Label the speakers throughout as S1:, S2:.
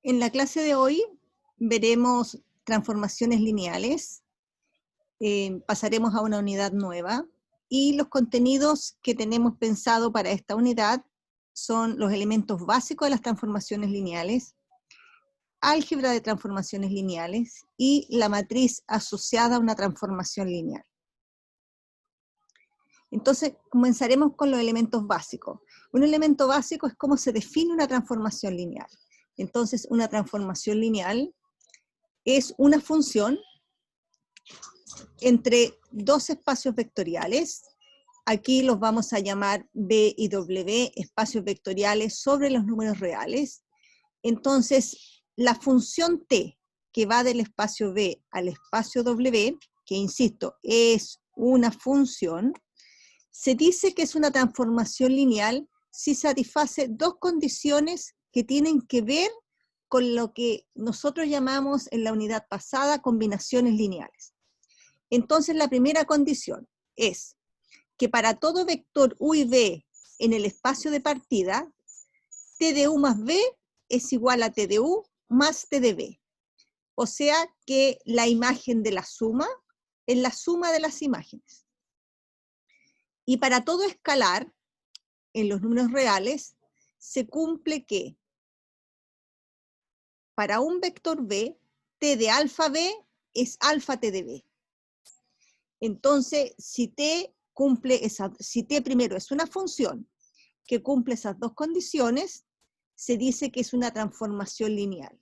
S1: En la clase de hoy veremos transformaciones lineales, pasaremos a una unidad nueva y los contenidos que tenemos pensado para esta unidad son los elementos básicos de las transformaciones lineales, álgebra de transformaciones lineales y la matriz asociada a una transformación lineal. Entonces comenzaremos con los elementos básicos. Un elemento básico es cómo se define una transformación lineal. Entonces una transformación lineal es una función entre dos espacios vectoriales. Aquí los vamos a llamar B y W, espacios vectoriales sobre los números reales. Entonces, la función T, que va del espacio B al espacio W, que insisto, es una función, se dice que es una transformación lineal si satisface dos condiciones que tienen que ver con lo que nosotros llamamos en la unidad pasada combinaciones lineales. Entonces la primera condición es que para todo vector U y V en el espacio de partida, T de U más B es igual a T de U más T de B. O sea que la imagen de la suma es la suma de las imágenes. Y para todo escalar, en los números reales, se cumple que para un vector B, T de alfa B es alfa T de B. Entonces, si T primero es una función que cumple esas dos condiciones, se dice que es una transformación lineal.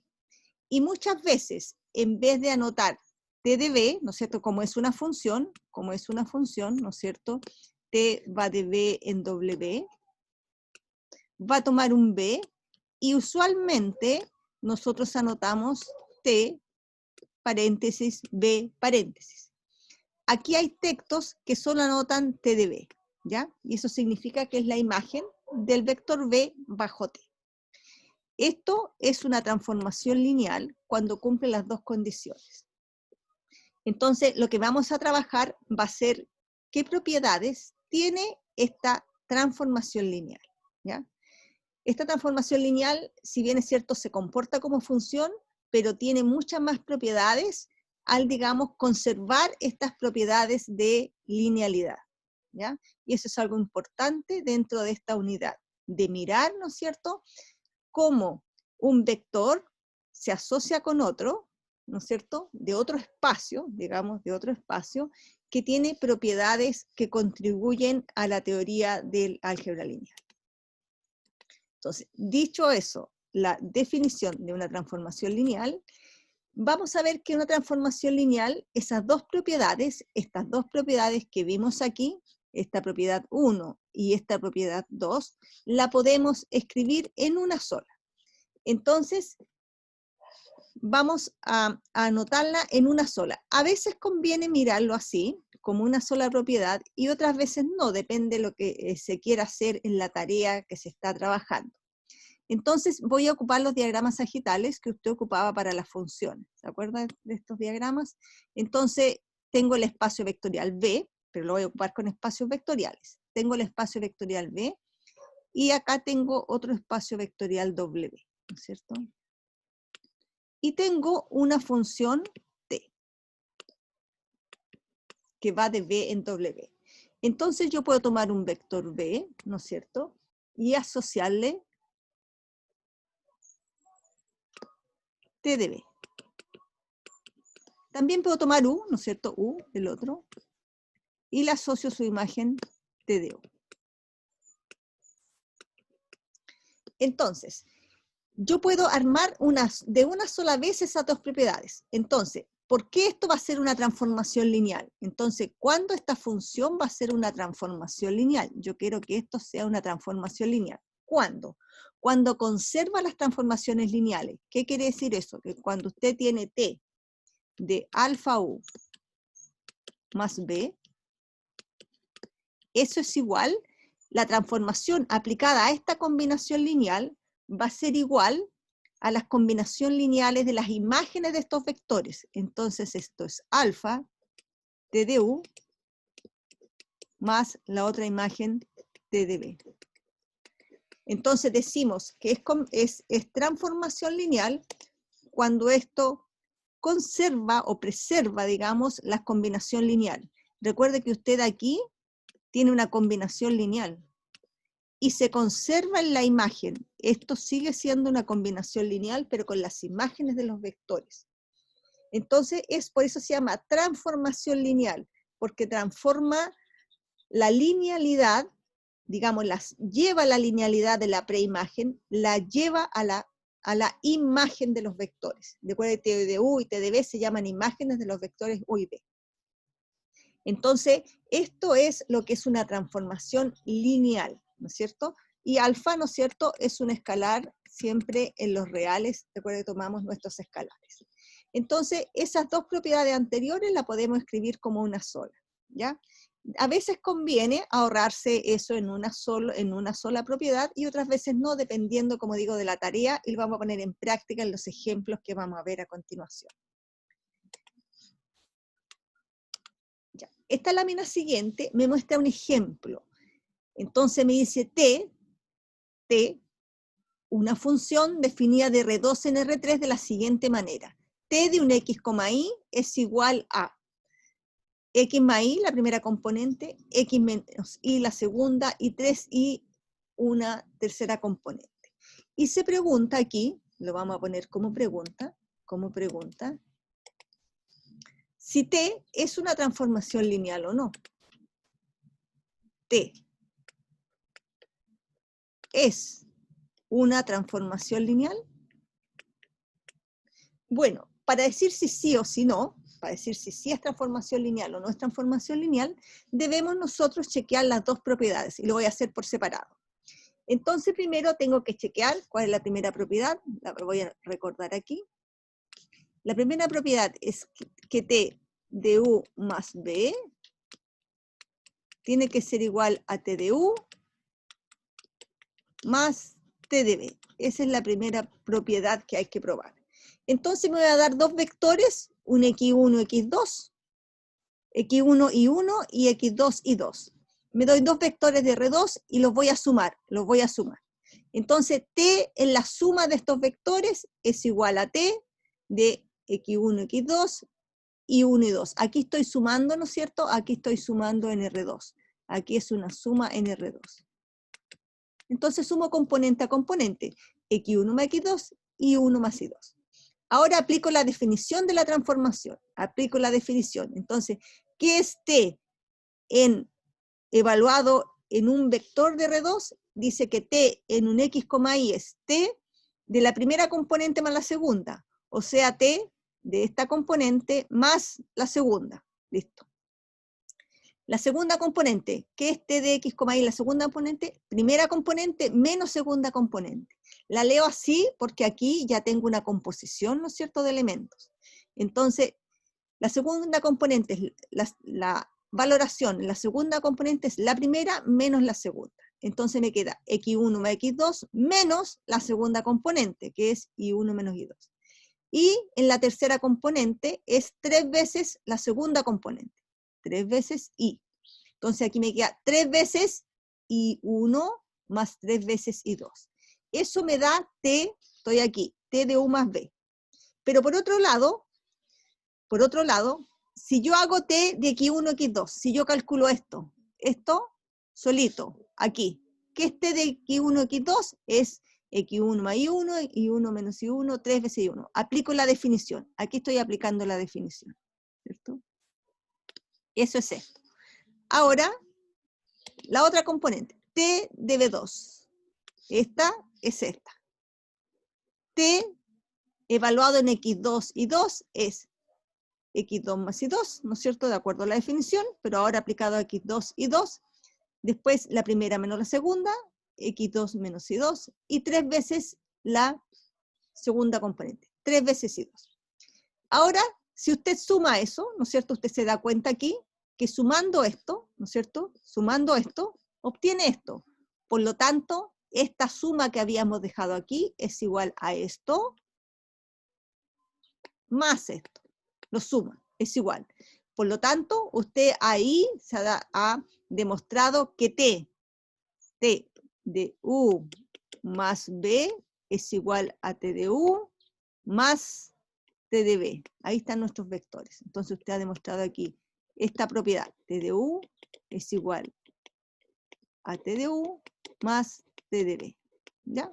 S1: Y muchas veces, en vez de anotar T de B, ¿no es cierto?, como es una función, ¿no es cierto?, T va de B en W, va a tomar un B, y usualmente nosotros anotamos T paréntesis B paréntesis. Aquí hay textos que solo anotan T de B, ¿ya? Y eso significa que es la imagen del vector B bajo T. Esto es una transformación lineal cuando cumple las dos condiciones. Entonces, lo que vamos a trabajar va a ser qué propiedades tiene esta transformación lineal, ¿ya? Esta transformación lineal, si bien es cierto, se comporta como función, pero tiene muchas más propiedades al, digamos, conservar estas propiedades de linealidad, ¿ya? Y eso es algo importante dentro de esta unidad, de mirar, ¿no es cierto?, cómo un vector se asocia con otro, ¿no es cierto?, de otro espacio, digamos, de otro espacio, que tiene propiedades que contribuyen a la teoría del álgebra lineal. Entonces, dicho eso, la definición de una transformación lineal, vamos a ver que una transformación lineal, estas dos propiedades que vimos aquí, esta propiedad 1 y esta propiedad 2, la podemos escribir en una sola. Entonces, vamos a anotarla en una sola. A veces conviene mirarlo así, como una sola propiedad, y otras veces no, depende de lo que se quiera hacer en la tarea que se está trabajando. Entonces voy a ocupar los diagramas sagitales que usted ocupaba para las funciones. ¿Se acuerda de estos diagramas? Entonces tengo el espacio vectorial B, pero lo voy a ocupar con espacios vectoriales. Tengo el espacio vectorial B y acá tengo otro espacio vectorial W, ¿no es cierto? Y tengo una función T, que va de B en W. Entonces yo puedo tomar un vector B, ¿no es cierto?, y asociarle T de B. También puedo tomar U, ¿no es cierto?, U, el otro, y le asocio su imagen T de U. Entonces, yo puedo armar de una sola vez esas dos propiedades. Entonces, ¿por qué esto va a ser una transformación lineal? Entonces, ¿cuándo esta función va a ser una transformación lineal? Yo quiero que esto sea una transformación lineal. ¿Cuándo? Cuando conserva las transformaciones lineales. ¿Qué quiere decir eso? Que cuando usted tiene T de alfa U más B, eso es igual, la transformación aplicada a esta combinación lineal va a ser igual a las combinaciones lineales de las imágenes de estos vectores. Entonces esto es alfa T de U más la otra imagen T de B. Entonces decimos que es transformación lineal cuando esto conserva o preserva, digamos, la combinación lineal. Recuerde que usted aquí tiene una combinación lineal y se conserva en la imagen. Esto sigue siendo una combinación lineal, pero con las imágenes de los vectores. Entonces, por eso se llama transformación lineal, porque transforma la linealidad, digamos, lleva la linealidad de la preimagen, la lleva a la imagen de los vectores. Recuerde que T de U y T de B se llaman imágenes de los vectores U y B. Entonces, esto es lo que es una transformación lineal, ¿no es cierto? Y alfa, ¿no es cierto?, es un escalar siempre en los reales. Recuerde que tomamos nuestros escalares. Entonces, esas dos propiedades anteriores las podemos escribir como una sola, ¿ya? A veces conviene ahorrarse eso en una sola propiedad y otras veces no, dependiendo, como digo, de la tarea, y lo vamos a poner en práctica en los ejemplos que vamos a ver a continuación. Ya. Esta lámina siguiente me muestra un ejemplo. Entonces me dice T, una función definida de R2 en R3 de la siguiente manera. T de un X, Y es igual a X más Y, la primera componente, X menos Y, la segunda, y 3Y, una tercera componente. Y se pregunta aquí, lo vamos a poner como pregunta, si T es una transformación lineal o no. T es una transformación lineal. Bueno, para decir si sí o si no, para decir si sí es transformación lineal o no es transformación lineal, debemos nosotros chequear las dos propiedades, y lo voy a hacer por separado. Entonces primero tengo que chequear cuál es la primera propiedad, la voy a recordar aquí. La primera propiedad es que T de U más B tiene que ser igual a T de U más T de B. Esa es la primera propiedad que hay que probar. Entonces me voy a dar dos vectores, un X1 y X2, X1 y 1 y X2 y 2. Me doy dos vectores de R2 y los voy a sumar, Entonces T en la suma de estos vectores es igual a T de X1, X2 y 1 y 2. Aquí estoy sumando, ¿no es cierto? Aquí estoy sumando en R2. Aquí es una suma en R2. Entonces sumo componente a componente, X1 más X2 y 1 más Y2. Ahora aplico la definición de la transformación. Aplico la definición. Entonces, ¿qué es T evaluado en un vector de R2? Dice que T en un X, Y es T de la primera componente más la segunda. O sea, T de esta componente más la segunda. Listo. La segunda componente, ¿qué es T de X, Y? La segunda componente, primera componente menos segunda componente. La leo así porque aquí ya tengo una composición, ¿no es cierto?, de elementos. Entonces, la segunda componente es la valoración, la segunda componente es la primera menos la segunda. Entonces me queda X1 más X2 menos la segunda componente, que es Y1 menos Y2. Y en la tercera componente es 3 veces la segunda componente. 3 veces Y. Entonces aquí me queda 3 veces Y1 más 3 veces Y2. Eso me da T, estoy aquí, T de U más B. Pero por otro lado, si yo hago T de X1, X2, si yo calculo esto solito, aquí, ¿qué es T de X1, X2? Es X1 más Y1, Y1 menos Y1, 3 veces Y1. Aplico la definición. Aquí estoy aplicando la definición, ¿cierto? Eso es esto. Ahora, la otra componente, T de B2. Esta es esta. T evaluado en X2 y 2 es X2 más Y2, ¿no es cierto? De acuerdo a la definición, pero ahora aplicado a X2 y 2. Después la primera menos la segunda, X2 menos Y2, y 3 veces la segunda componente, 3 veces Y2. Ahora, si usted suma eso, ¿no es cierto? Usted se da cuenta aquí que sumando esto, ¿no es cierto? Sumando esto, obtiene esto. Por lo tanto, esta suma que habíamos dejado aquí es igual a esto más esto. Lo suma, es igual. Por lo tanto, usted ahí se ha demostrado que T de U más B es igual a T de U más T de B. Ahí están nuestros vectores. Entonces usted ha demostrado aquí esta propiedad. T de U es igual a T de U más T de B. ¿Ya?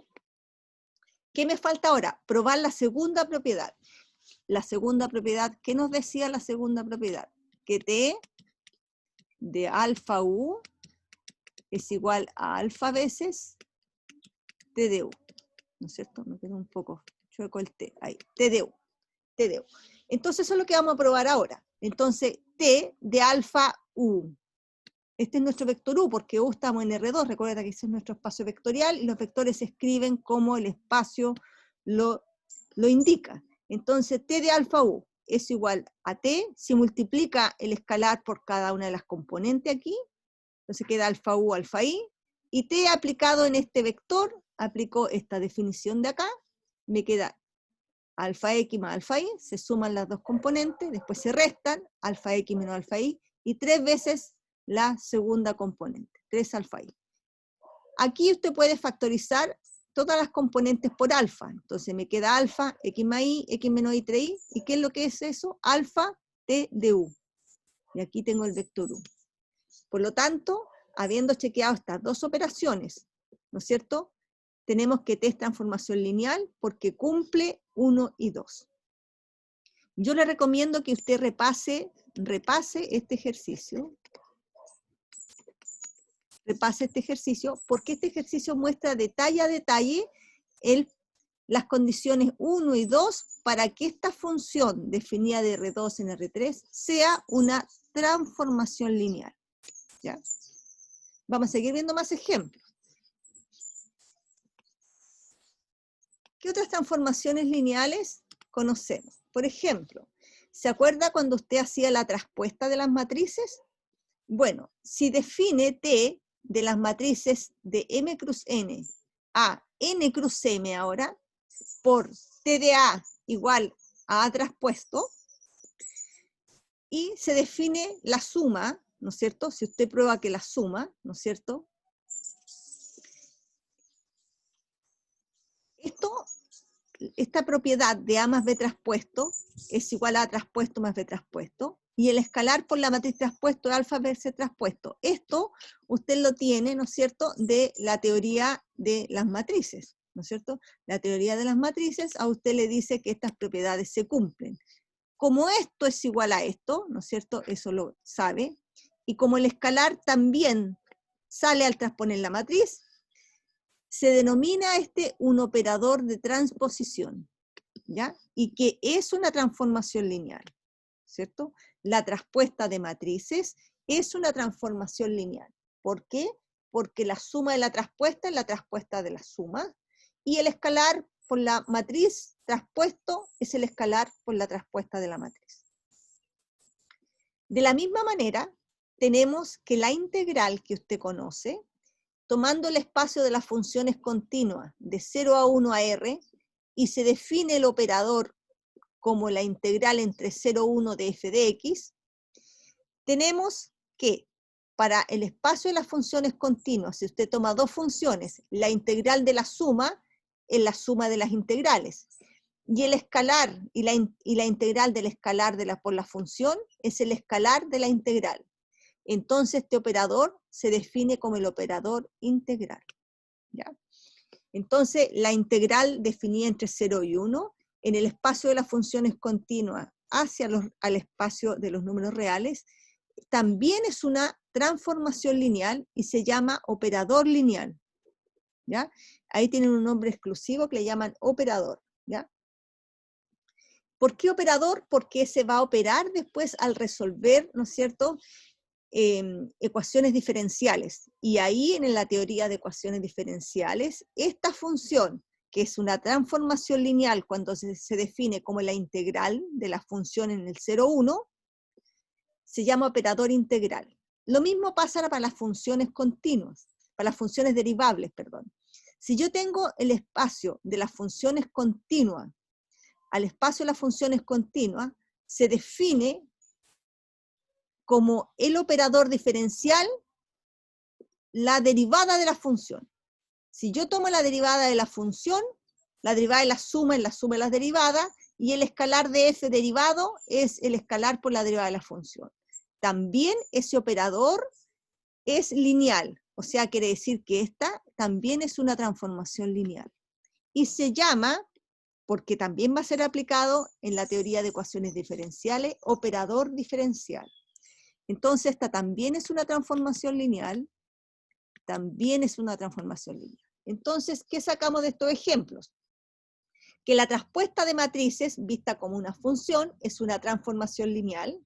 S1: ¿Qué me falta ahora? Probar la segunda propiedad. La segunda propiedad, ¿qué nos decía la segunda propiedad? Que T de alfa U es igual a alfa veces T de U. ¿No es cierto? Me quedó un poco chueco el T. Ahí, T de U. T de U. Entonces eso es lo que vamos a probar ahora. Entonces, T de alfa U. Este es nuestro vector U, porque U estamos en R2. Recuerda que ese es nuestro espacio vectorial y los vectores se escriben como el espacio lo indica. Entonces, T de alfa U es igual a T, si multiplica el escalar por cada una de las componentes aquí, entonces queda alfa U, alfa I, y T aplicado en este vector, aplico esta definición de acá, me queda alfa X más alfa Y, se suman las dos componentes, después se restan, alfa X menos alfa Y, y 3 veces la segunda componente, 3 alfa Y. Aquí usted puede factorizar todas las componentes por alfa, entonces me queda alfa, X más Y, X menos Y, 3Y, ¿y qué es lo que es eso? Alfa T de U, y aquí tengo el vector U. Por lo tanto, habiendo chequeado estas dos operaciones, ¿no es cierto?, tenemos que T es transformación lineal porque cumple 1 y 2. Yo le recomiendo que usted repase este ejercicio. Repase este ejercicio, porque este ejercicio muestra detalle a detalle las condiciones 1 y 2 para que esta función definida de R2 en R3 sea una transformación lineal. ¿Ya? Vamos a seguir viendo más ejemplos. ¿Qué otras transformaciones lineales conocemos? Por ejemplo, ¿se acuerda cuando usted hacía la traspuesta de las matrices? Bueno, si define T de las matrices de M cruz N a N cruz M ahora, por T de A igual a A traspuesto, y se define la suma, ¿no es cierto? Si usted prueba que la suma, ¿no es cierto? Esta propiedad de A más B traspuesto es igual a A traspuesto más B traspuesto, y el escalar por la matriz traspuesto es alfa veces traspuesto. Esto usted lo tiene, ¿no es cierto?, de la teoría de las matrices, ¿no es cierto? La teoría de las matrices a usted le dice que estas propiedades se cumplen. Como esto es igual a esto, ¿no es cierto?, eso lo sabe, y como el escalar también sale al transponer la matriz, se denomina un operador de transposición, ¿ya? Y que es una transformación lineal, ¿cierto? La traspuesta de matrices es una transformación lineal. ¿Por qué? Porque la suma de la traspuesta es la traspuesta de la suma, y el escalar por la matriz traspuesto es el escalar por la traspuesta de la matriz. De la misma manera, tenemos que la integral que usted conoce, tomando el espacio de las funciones continuas de 0 a 1 a R, y se define el operador como la integral entre 0 y 1 de f de x, tenemos que para el espacio de las funciones continuas, si usted toma dos funciones, la integral de la suma es la suma de las integrales, y el escalar y la integral del escalar por la función es el escalar de la integral. Entonces este operador se define como el operador integral. ¿Ya? Entonces la integral definida entre 0 y 1 en el espacio de las funciones continuas hacia al espacio de los números reales también es una transformación lineal y se llama operador lineal. ¿Ya? Ahí tienen un nombre exclusivo que le llaman operador. ¿Ya? ¿Por qué operador? Porque se va a operar después al resolver, ¿no es cierto?, ecuaciones diferenciales. Y ahí en la teoría de ecuaciones diferenciales, esta función, que es una transformación lineal cuando se define como la integral de la función en el 0,1, se llama operador integral. Lo mismo pasa para las funciones continuas, para las funciones derivables, perdón. Si yo tengo el espacio de las funciones continuas al espacio de las funciones continuas, se define como el operador diferencial la derivada de la función. Si yo tomo la derivada de la función, la derivada de la suma es la suma de las derivadas, y el escalar de f derivado es el escalar por la derivada de la función. También ese operador es lineal, o sea, quiere decir que esta también es una transformación lineal. Y se llama, porque también va a ser aplicado en la teoría de ecuaciones diferenciales, operador diferencial. Entonces, esta también es una transformación lineal, también es una transformación lineal. Entonces, ¿qué sacamos de estos ejemplos? Que la traspuesta de matrices, vista como una función, es una transformación lineal.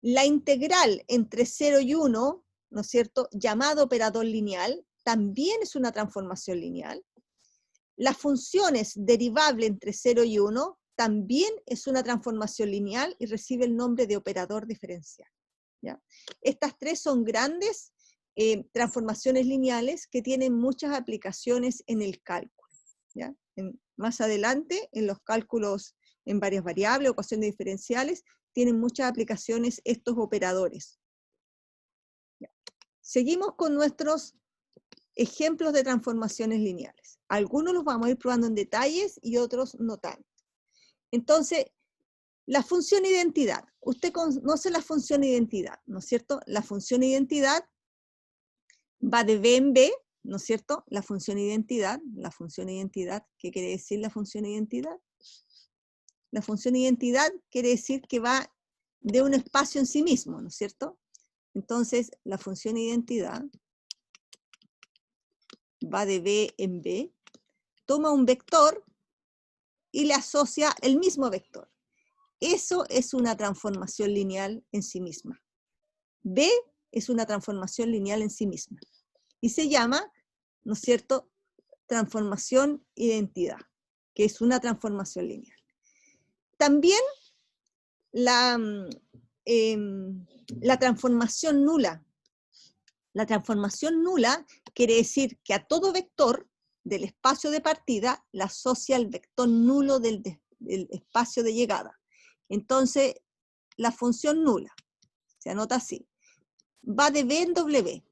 S1: La integral entre 0 y 1, ¿no es cierto?, llamado operador lineal, también es una transformación lineal. Las funciones derivables entre 0 y 1 también es una transformación lineal y recibe el nombre de operador diferencial. ¿Ya? Estas tres son grandes transformaciones lineales que tienen muchas aplicaciones en el cálculo. ¿Ya? Más adelante, en los cálculos en varias variables, ecuaciones diferenciales, tienen muchas aplicaciones estos operadores. ¿Ya? Seguimos con nuestros ejemplos de transformaciones lineales. Algunos los vamos a ir probando en detalles y otros no tanto. Entonces, la función identidad. Usted conoce la función identidad, ¿no es cierto? La función identidad va de B en B, ¿no es cierto? La función identidad, ¿qué quiere decir la función identidad? La función identidad quiere decir que va de un espacio en sí mismo, ¿no es cierto? Entonces, la función identidad va de B en B, toma un vector y le asocia el mismo vector. Eso es una transformación lineal en sí misma. B es una transformación lineal en sí misma. Y se llama, ¿no es cierto?, transformación identidad, que es una transformación lineal. También la transformación nula. La transformación nula quiere decir que a todo vector del espacio de partida le asocia el vector nulo del espacio de llegada. Entonces, la función nula, se anota así, va de B en W,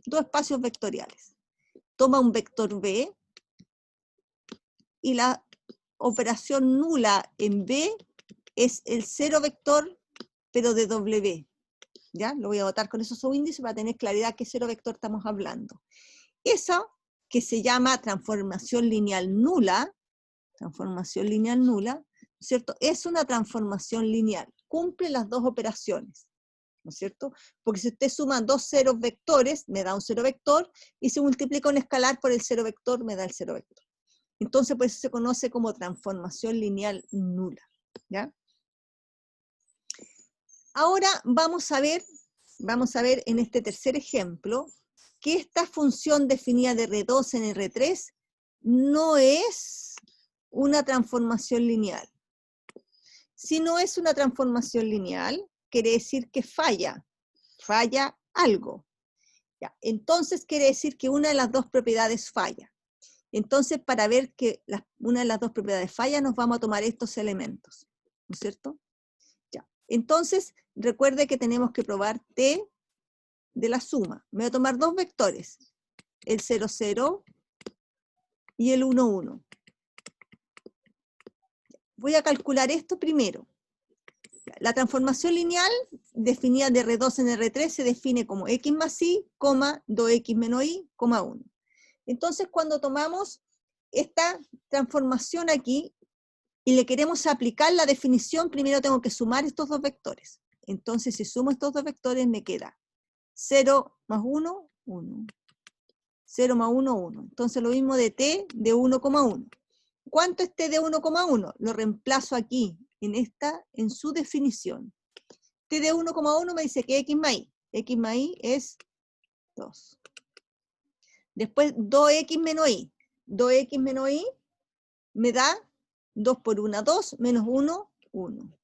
S1: dos espacios vectoriales. Toma un vector B y la operación nula en B es el cero vector, pero de W. ¿Ya? Lo voy a botar con esos subíndices para tener claridad qué cero vector estamos hablando. Esa que se llama transformación lineal nula, ¿cierto? Es una transformación lineal, cumple las dos operaciones, ¿no es cierto? Porque si usted suma dos ceros vectores, me da un cero vector, y se multiplica un escalar por el cero vector, me da el cero vector. Entonces, por eso se conoce como transformación lineal nula, ¿ya? Ahora vamos a ver en este tercer ejemplo que esta función definida de R2 en R3 no es una transformación lineal. Si no es una transformación lineal, quiere decir que falla algo. ¿Ya? Entonces quiere decir que una de las dos propiedades falla. Entonces, para ver que una de las dos propiedades falla, nos vamos a tomar estos elementos, ¿no es cierto? Ya. Entonces, recuerde que tenemos que probar T de la suma. Me voy a tomar dos vectores, el 0, 0 y el 1, 1. Voy a calcular esto primero. La transformación lineal definida de R2 en R3 se define como X más Y, 2X menos Y, 1. Entonces, cuando tomamos esta transformación aquí y le queremos aplicar la definición, primero tengo que sumar estos dos vectores. Entonces, si sumo estos dos vectores, me queda 0 más 1, 1. 0 más 1, 1. Entonces, lo mismo de T de 1,1. ¿Cuánto es T de 1,1? Lo reemplazo aquí, en su definición. T de 1,1 me dice que X más Y. X más Y es 2. Después 2X menos Y. 2X menos Y me da 2 por 1, 2, menos 1, 1.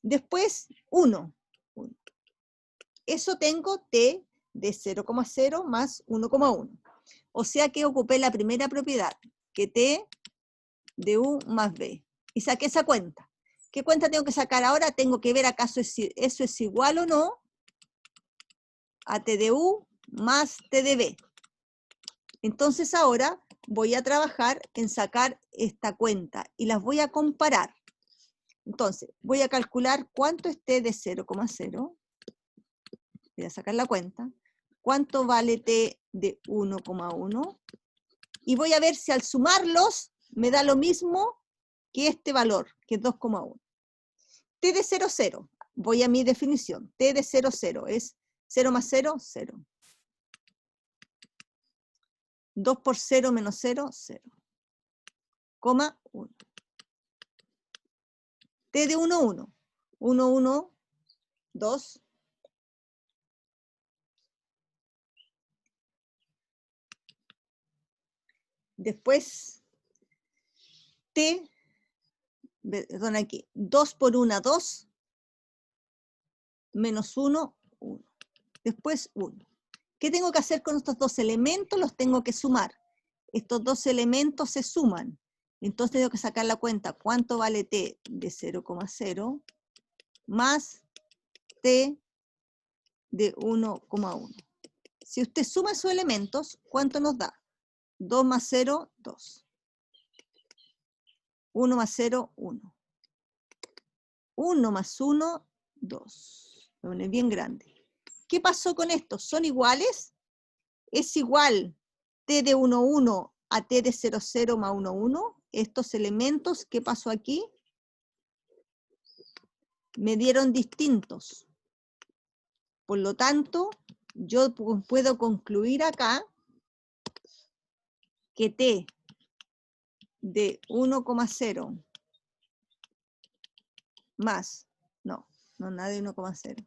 S1: Después 1, 1. Eso tengo T de 0,0 más 1,1. O sea que ocupé la primera propiedad, que T de U más B. Y saqué esa cuenta. ¿Qué cuenta tengo que sacar ahora? Tengo que ver acaso eso es igual o no a T de U más T de B. Entonces ahora voy a trabajar en sacar esta cuenta y las voy a comparar. Entonces, voy a calcular cuánto es t de 0,0. Voy a sacar la cuenta. Cuánto vale t de 1,1. Y voy a ver si al sumarlos me da lo mismo que este valor, que es 2,1. T de 0, 0. Voy a mi definición. T de 0, 0 es 0 más 0, 0. 2 por 0 menos 0, 0. Coma 1. T de 1, 1. 1, 1, 2. Después, T, perdón aquí, 2 por 1, 2. Menos 1, 1. Después 1. ¿Qué tengo que hacer con estos dos elementos? Los tengo que sumar. Estos dos elementos se suman. Entonces tengo que sacar la cuenta. ¿Cuánto vale t de 0,0 más t de 1,1? Si usted suma esos elementos, ¿cuánto nos da? 2 más 0, 2. 1 más 0, 1. 1 más 1, 2. Lo pone bien grande. ¿Qué pasó con esto? ¿Son iguales? Es igual t de 1, 1 a t de 0, 0 más 1, 1. Estos elementos, ¿qué pasó aquí? Me dieron distintos. Por lo tanto, yo puedo concluir acá que t de 1,0 más, no nada de 1,0.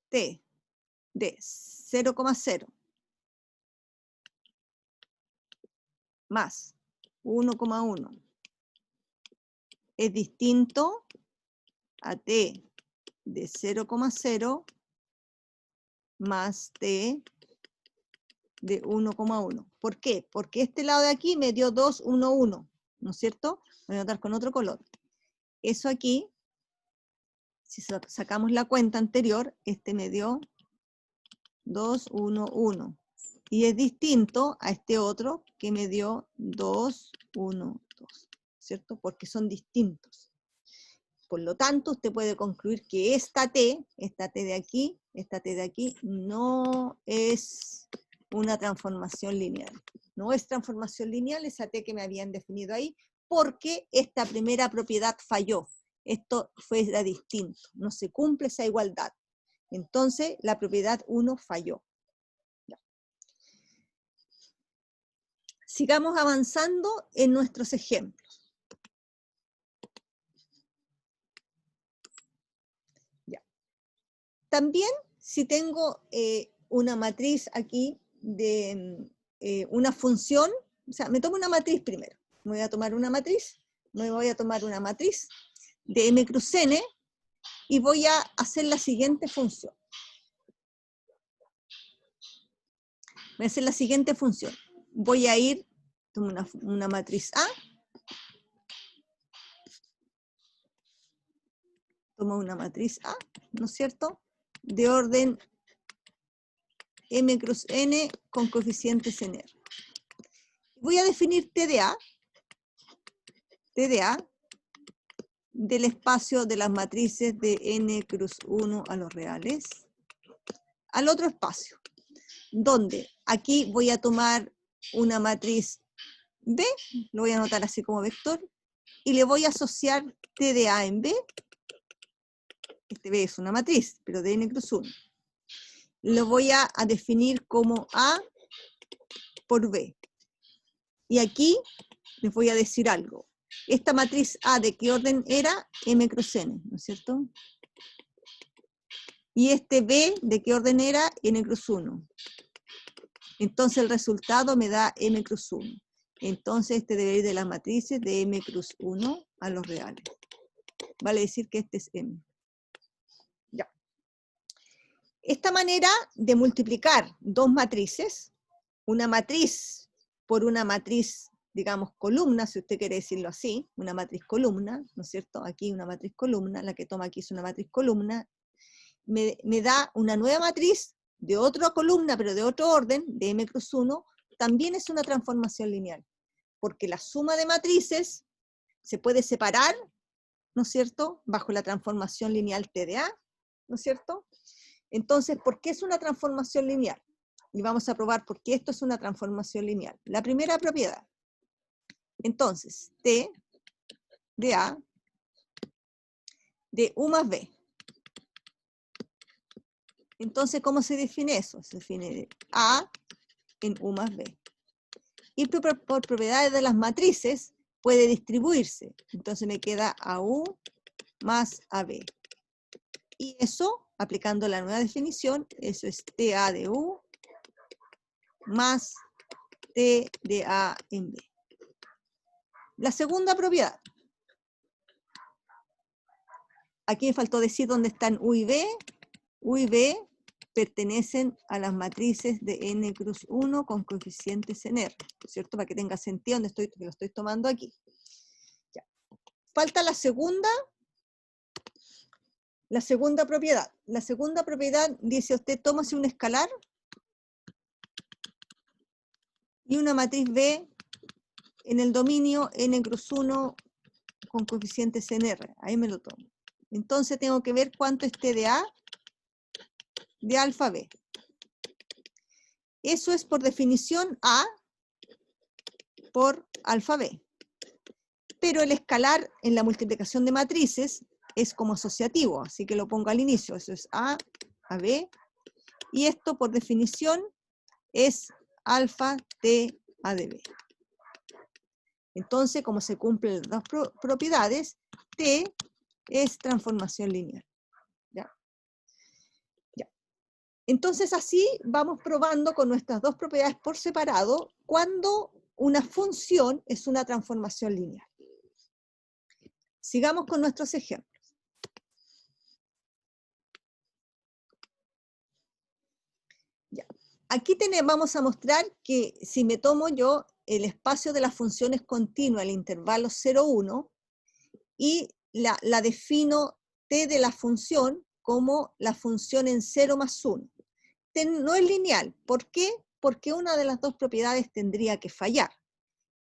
S1: T de 0,0 más 1,1 es distinto a t de 0,0 más t de 1,1. ¿Por qué? Porque este lado de aquí me dio 2, 1, 1, ¿no es cierto? Voy a anotar con otro color. Eso aquí, si sacamos la cuenta anterior, este me dio 2, 1, 1. Y es distinto a este otro que me dio 2, 1, 2, ¿cierto? Porque son distintos. Por lo tanto, usted puede concluir que esta T de aquí, esta T de aquí, no es una transformación lineal. No es transformación lineal esa T que me habían definido ahí, porque esta primera propiedad falló. Esto era distinto. No se cumple esa igualdad. Entonces, la propiedad 1 falló. Ya. Sigamos avanzando en nuestros ejemplos. También, si tengo una matriz aquí de una función, o sea, me tomo una matriz primero. Me voy a tomar una matriz de m cruz n y voy a hacer la siguiente función. Voy a hacer la siguiente función. Voy a ir, tomo una matriz A, tomo una matriz A, ¿no es cierto?, de orden m cruz n con coeficientes en R. Voy a definir T de A del espacio de las matrices de n cruz 1 a los reales al otro espacio, donde aquí voy a tomar una matriz B, lo voy a anotar así como vector, y le voy a asociar T de A en B. Este B es una matriz, pero de n cruz 1. Lo voy a definir como A por B. Y aquí les voy a decir algo. Esta matriz A, ¿de qué orden era? M cruz n, ¿no es cierto? Y este B, ¿de qué orden era? N cruz 1. Entonces el resultado me da M cruz 1. Entonces este debe ir de las matrices de M cruz 1 a los reales. Vale decir que este es M. Ya. Esta manera de multiplicar dos matrices, una matriz por una matriz digamos, columna, si usted quiere decirlo así, una matriz columna, ¿no es cierto? Aquí una matriz columna, la que toma aquí es una matriz columna, me da una nueva matriz de otra columna, pero de otro orden, de m cruz 1, también es una transformación lineal, porque la suma de matrices se puede separar, ¿no es cierto?, bajo la transformación lineal TDA, ¿no es cierto? Entonces, ¿por qué es una transformación lineal? Y vamos a probar por qué esto es una transformación lineal. La primera propiedad. Entonces, T de A de U más B. Entonces, ¿cómo se define eso? Se define A en U más B. Y por propiedades de las matrices puede distribuirse. Entonces me queda AU más AB. Y eso, aplicando la nueva definición, eso es TA de U más T de A en B. La segunda propiedad. Aquí me faltó decir dónde están U y B. U y B pertenecen a las matrices de n cruz 1 con coeficientes en R, ¿cierto? Para que tenga sentido donde lo estoy tomando aquí. Ya. Falta la segunda propiedad. La segunda propiedad dice usted, tómase un escalar y una matriz B en el dominio n cruz 1 con coeficientes en R. Ahí me lo tomo. Entonces tengo que ver cuánto es T de A de alfa B. Eso es por definición A por alfa B. Pero el escalar en la multiplicación de matrices es como asociativo, así que lo pongo al inicio. Eso es A a B. Y esto por definición es alfa T a de B. Entonces, como se cumplen las dos propiedades, T es transformación lineal. ¿Ya? Ya. Entonces, así vamos probando con nuestras dos propiedades por separado cuando una función es una transformación lineal. Sigamos con nuestros ejemplos. Ya. Aquí vamos a mostrar que si me tomo yo el espacio de las funciones continuas, el intervalo 0, 1, y la defino t de la función como la función en 0 más 1. No es lineal. ¿Por qué? Porque una de las dos propiedades tendría que fallar.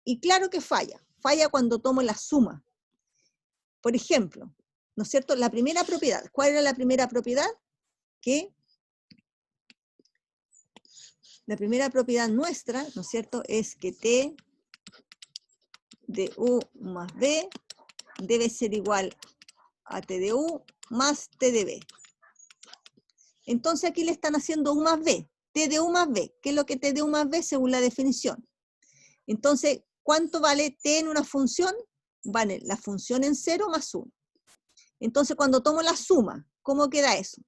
S1: Y claro que falla. Falla cuando tomo la suma. Por ejemplo, ¿no es cierto? La primera propiedad. ¿Cuál era la primera propiedad? Que la primera propiedad nuestra, ¿no es cierto?, es que t de u más b debe ser igual a t de u más t de b. Entonces aquí le están haciendo u más b, t de u más b. ¿Qué es lo que t de u más b según la definición? Entonces, ¿cuánto vale t en una función? Vale la función en 0 más 1. Entonces, cuando tomo la suma, ¿cómo queda eso?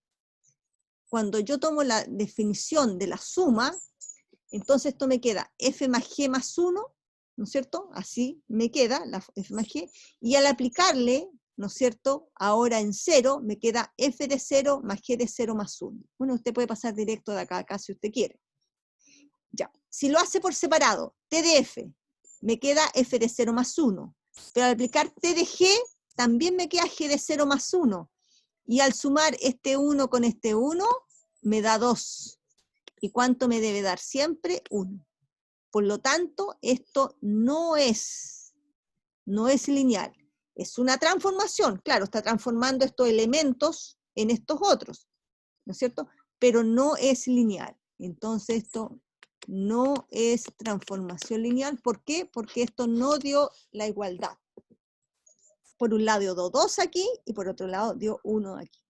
S1: Cuando yo tomo la definición de la suma, entonces esto me queda f más g más 1, ¿no es cierto? Así me queda la f más g, y al aplicarle, ¿no es cierto?, ahora en 0, me queda f de 0 más g de 0 más 1. Bueno, usted puede pasar directo de acá a acá si usted quiere. Ya, si lo hace por separado, t de f, me queda f de 0 más 1, pero al aplicar t de g, también me queda g de 0 más 1, y al sumar este 1 con este 1, me da 2. ¿Y cuánto me debe dar siempre? 1. Por lo tanto, esto no es lineal. Es una transformación, claro, está transformando estos elementos en estos otros, ¿no es cierto? Pero no es lineal. Entonces esto no es transformación lineal. ¿Por qué? Porque esto no dio la igualdad. Por un lado dio 2 aquí y por otro lado dio 1 aquí.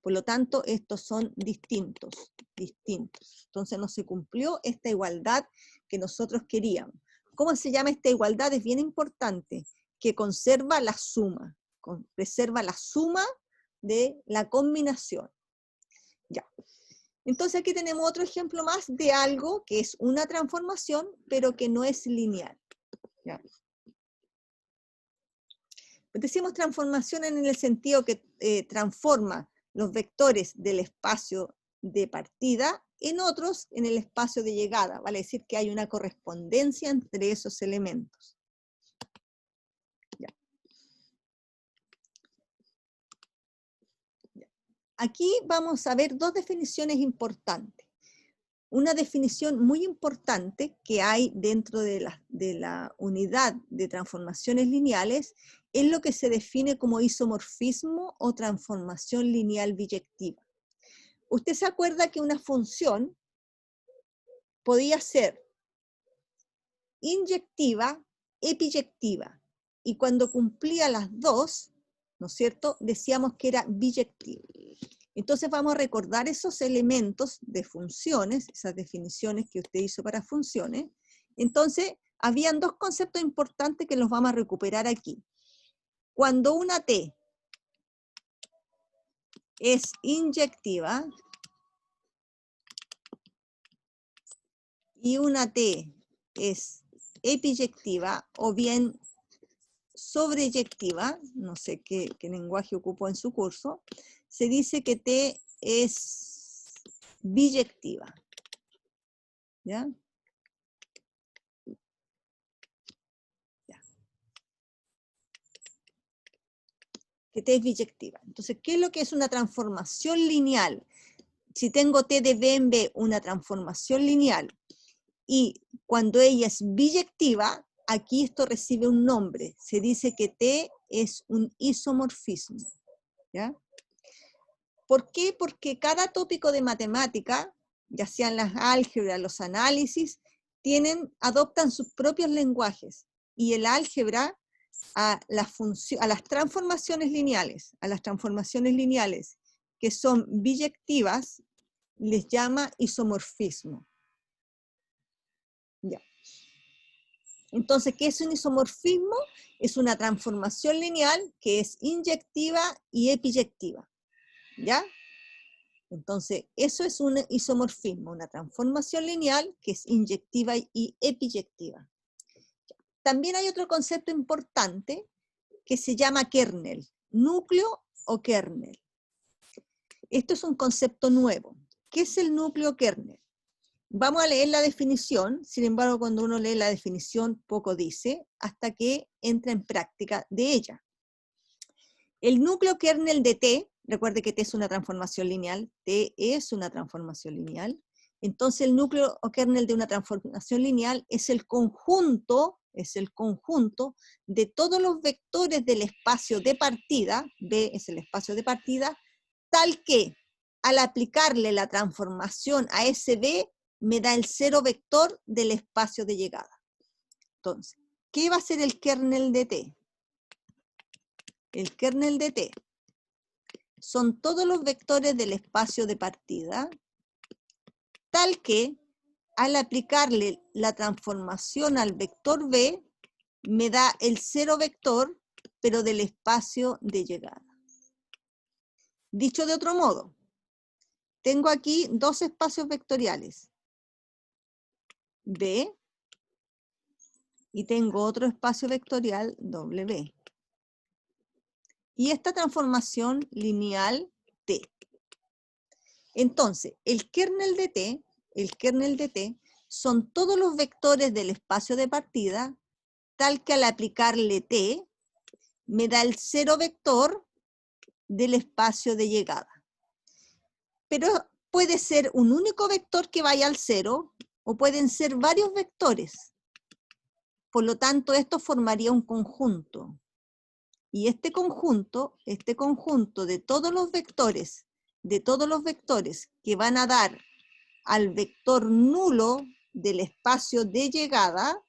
S1: Por lo tanto, estos son distintos. Entonces no se cumplió esta igualdad que nosotros queríamos. ¿Cómo se llama esta igualdad? Es bien importante, que conserva la suma, preserva la suma de la combinación. Ya. Entonces aquí tenemos otro ejemplo más de algo que es una transformación, pero que no es lineal. ¿Ya? Decimos transformación en el sentido que transforma los vectores del espacio de partida en otros en el espacio de llegada. Vale decir que hay una correspondencia entre esos elementos. Ya. Ya. Aquí vamos a ver dos definiciones importantes. Una definición muy importante que hay dentro de la unidad de transformaciones lineales es lo que se define como isomorfismo o transformación lineal biyectiva. Usted se acuerda que una función podía ser inyectiva, epiyectiva, y cuando cumplía las dos, ¿no es cierto?, decíamos que era biyectiva. Entonces vamos a recordar esos elementos de funciones, esas definiciones que usted hizo para funciones. Entonces, habían dos conceptos importantes que los vamos a recuperar aquí. Cuando una T es inyectiva y una T es epiyectiva o bien sobreyectiva, no sé qué lenguaje ocupó en su curso, se dice que T es biyectiva. ¿Ya? Ya. Que T es biyectiva. Entonces, ¿qué es lo que es una transformación lineal? Si tengo T de B en B, una transformación lineal, y cuando ella es biyectiva, aquí esto recibe un nombre. Se dice que T es un isomorfismo. ¿Ya? ¿Por qué? Porque cada tópico de matemática, ya sean las álgebras, los análisis, adoptan sus propios lenguajes. Y el álgebra a las transformaciones lineales, que son biyectivas, les llama isomorfismo. Ya. Entonces, ¿qué es un isomorfismo? Es una transformación lineal que es inyectiva y epiyectiva. ¿Ya? Entonces, eso es un isomorfismo, una transformación lineal que es inyectiva y epiyectiva. También hay otro concepto importante que se llama kernel, núcleo o kernel. Esto es un concepto nuevo. ¿Qué es el núcleo kernel? Vamos a leer la definición, sin embargo, cuando uno lee la definición, poco dice, hasta que entra en práctica de ella. El núcleo kernel de T, recuerde que T es una transformación lineal, T es una transformación lineal, entonces el núcleo o kernel de una transformación lineal es el conjunto de todos los vectores del espacio de partida, B es el espacio de partida, tal que al aplicarle la transformación a ese B, me da el cero vector del espacio de llegada. Entonces, ¿qué va a ser el kernel de T? El kernel de T son todos los vectores del espacio de partida, tal que al aplicarle la transformación al vector B, me da el cero vector, pero del espacio de llegada. Dicho de otro modo, tengo aquí dos espacios vectoriales, B, y tengo otro espacio vectorial, W. Y esta transformación lineal T. Entonces, el kernel de T son todos los vectores del espacio de partida, tal que al aplicarle T, me da el cero vector del espacio de llegada. Pero puede ser un único vector que vaya al cero, o pueden ser varios vectores. Por lo tanto, esto formaría un conjunto. Y este conjunto de todos los vectores que van a dar al vector nulo del espacio de llegada,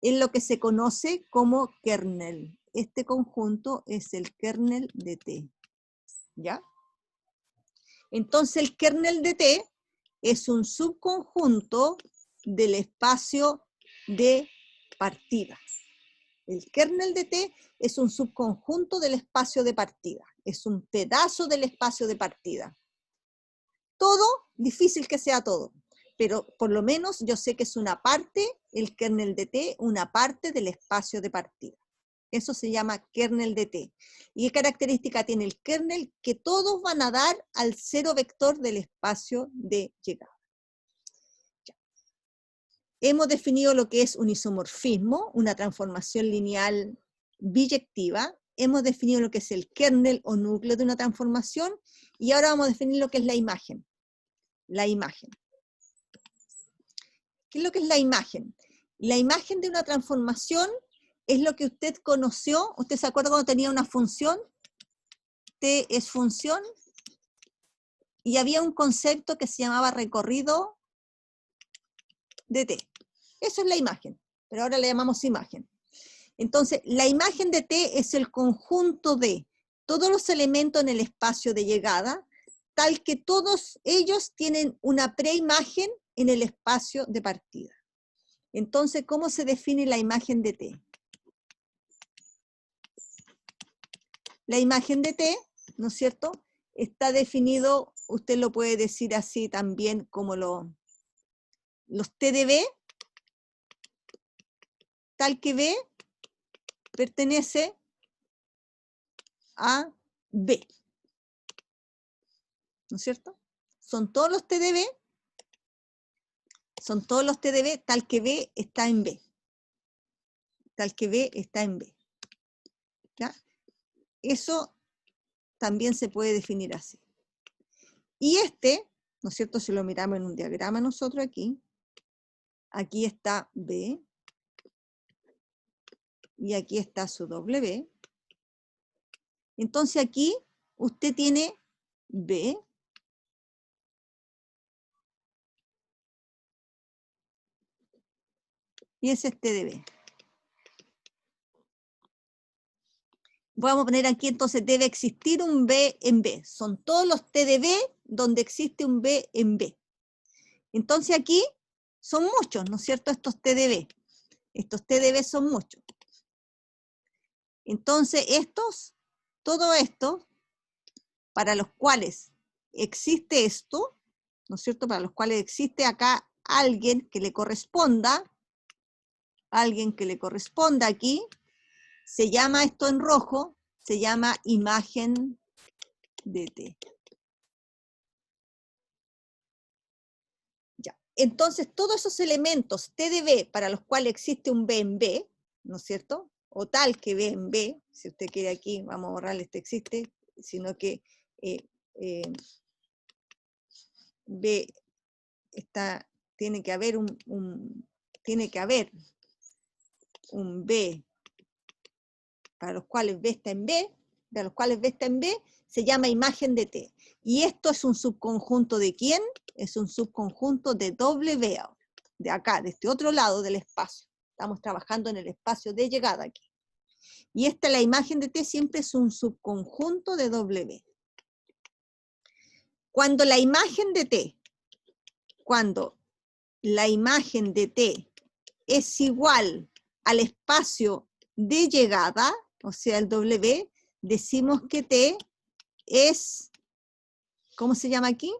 S1: es lo que se conoce como kernel. Este conjunto es el kernel de T. ¿Ya? Entonces el kernel de T es un subconjunto del espacio de partida. El kernel de T es un subconjunto del espacio de partida. Es un pedazo del espacio de partida. Todo, difícil que sea todo, pero por lo menos yo sé que es una parte, el kernel de T, una parte del espacio de partida. Eso se llama kernel de T. ¿Y qué característica tiene el kernel? Que todos van a dar al cero vector del espacio de llegada. Ya. Hemos definido lo que es un isomorfismo, una transformación lineal biyectiva. Hemos definido lo que es el kernel o núcleo de una transformación. Y ahora vamos a definir lo que es la imagen. La imagen. ¿Qué es lo que es la imagen? La imagen de una transformación es lo que usted conoció. ¿Usted se acuerda cuando tenía una función? T es función. Y había un concepto que se llamaba recorrido de T. Eso es la imagen, pero ahora le llamamos imagen. Entonces, la imagen de T es el conjunto de todos los elementos en el espacio de llegada, tal que todos ellos tienen una preimagen en el espacio de partida. Entonces, ¿cómo se define la imagen de T? La imagen de T, ¿no es cierto?, está definido, usted lo puede decir así también como los T de B, tal que B pertenece a B, ¿no es cierto? Son todos los T de B, son todos los T de B, tal que B está en B, tal que B está en B, ¿ya? Eso también se puede definir así. Y este, ¿no es cierto?, si lo miramos en un diagrama nosotros aquí está B, y aquí está su W. Entonces aquí usted tiene B, y ese es T de B. Vamos a poner aquí, entonces debe existir un B en B. Son todos los T de B donde existe un B en B. Entonces aquí son muchos, ¿no es cierto?, estos T de B. Estos T de B son muchos. Entonces todo esto, para los cuales existe esto, ¿no es cierto?, para los cuales existe acá alguien que le corresponda aquí, se llama esto en rojo, se llama imagen de T. Ya. Entonces, todos esos elementos T de B para los cuales existe un B en B, ¿no es cierto?, o tal que B en B, si usted quiere aquí, vamos a borrarle este existe, sino que B está, tiene que haber un B para los cuales B está en B, se llama imagen de T. Y esto es un subconjunto de ¿quién? Es un subconjunto de W, de acá, de este otro lado del espacio. Estamos trabajando en el espacio de llegada aquí. Y esta, la imagen de T, siempre es un subconjunto de W. Cuando la imagen de T es igual al espacio de llegada, o sea, el W, decimos que T es, ¿cómo se llama aquí?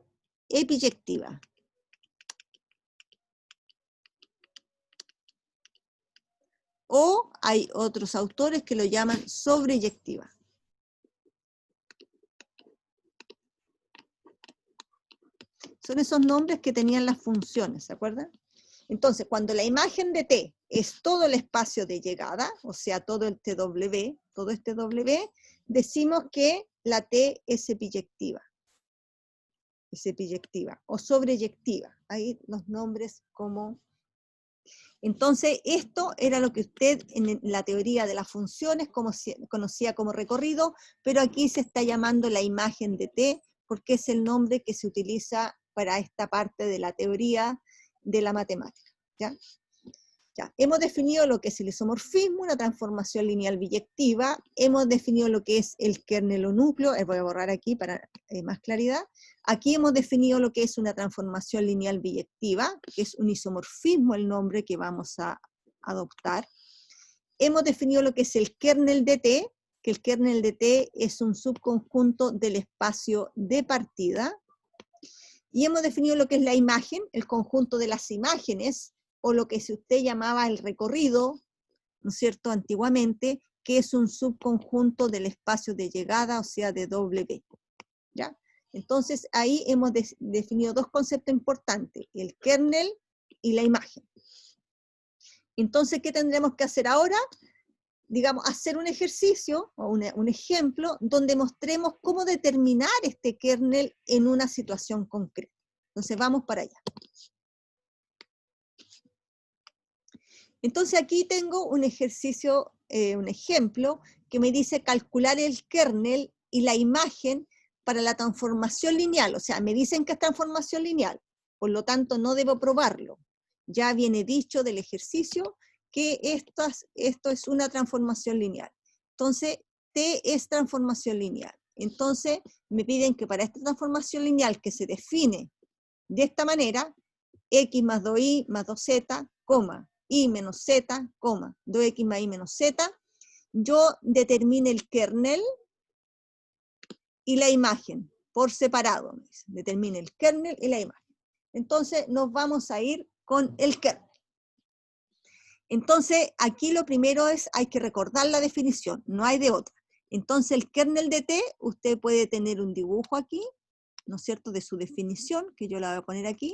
S1: Epiyectiva. O hay otros autores que lo llaman sobreyectiva. Son esos nombres que tenían las funciones, ¿se acuerdan? Entonces, cuando la imagen de T es todo el espacio de llegada, o sea, todo el TW, todo este W, decimos que la T es epiyectiva. Es epiyectiva o sobreyectiva. Ahí los nombres como... Entonces, esto era lo que usted en la teoría de las funciones conocía como recorrido, pero aquí se está llamando la imagen de T, porque es el nombre que se utiliza para esta parte de la teoría de la matemática. ¿Ya? Ya. Hemos definido lo que es el isomorfismo, una transformación lineal biyectiva, hemos definido lo que es el kernel o núcleo, voy a borrar aquí para más claridad. Aquí hemos definido lo que es una transformación lineal biyectiva, que es un isomorfismo el nombre que vamos a adoptar. Hemos definido lo que es el kernel de T, que el kernel de T es un subconjunto del espacio de partida. Y hemos definido lo que es la imagen, el conjunto de las imágenes, o lo que usted llamaba el recorrido, ¿no es cierto?, antiguamente, que es un subconjunto del espacio de llegada, o sea, de W. ¿Ya? Entonces, ahí hemos definido dos conceptos importantes, el kernel y la imagen. Entonces, ¿qué tendremos que hacer ahora? Digamos, hacer un ejercicio o un ejemplo donde mostremos cómo determinar este kernel en una situación concreta. Entonces, vamos para allá. Entonces, aquí tengo un ejercicio, un ejemplo, que me dice calcular el kernel y la imagen para la transformación lineal. O sea, me dicen que es transformación lineal, por lo tanto no debo probarlo. Ya viene dicho del ejercicio que esto es una transformación lineal. Entonces, T es transformación lineal. Entonces, me piden que para esta transformación lineal que se define de esta manera, x más 2y más 2z, y menos z, 2x más y menos z, yo determine el kernel y la imagen por separado. Determine el kernel y la imagen. Entonces nos vamos a ir con el kernel. Entonces aquí lo primero es, hay que recordar la definición, no hay de otra. Entonces el kernel de T, usted puede tener un dibujo aquí, ¿no es cierto?, de su definición, que yo la voy a poner aquí,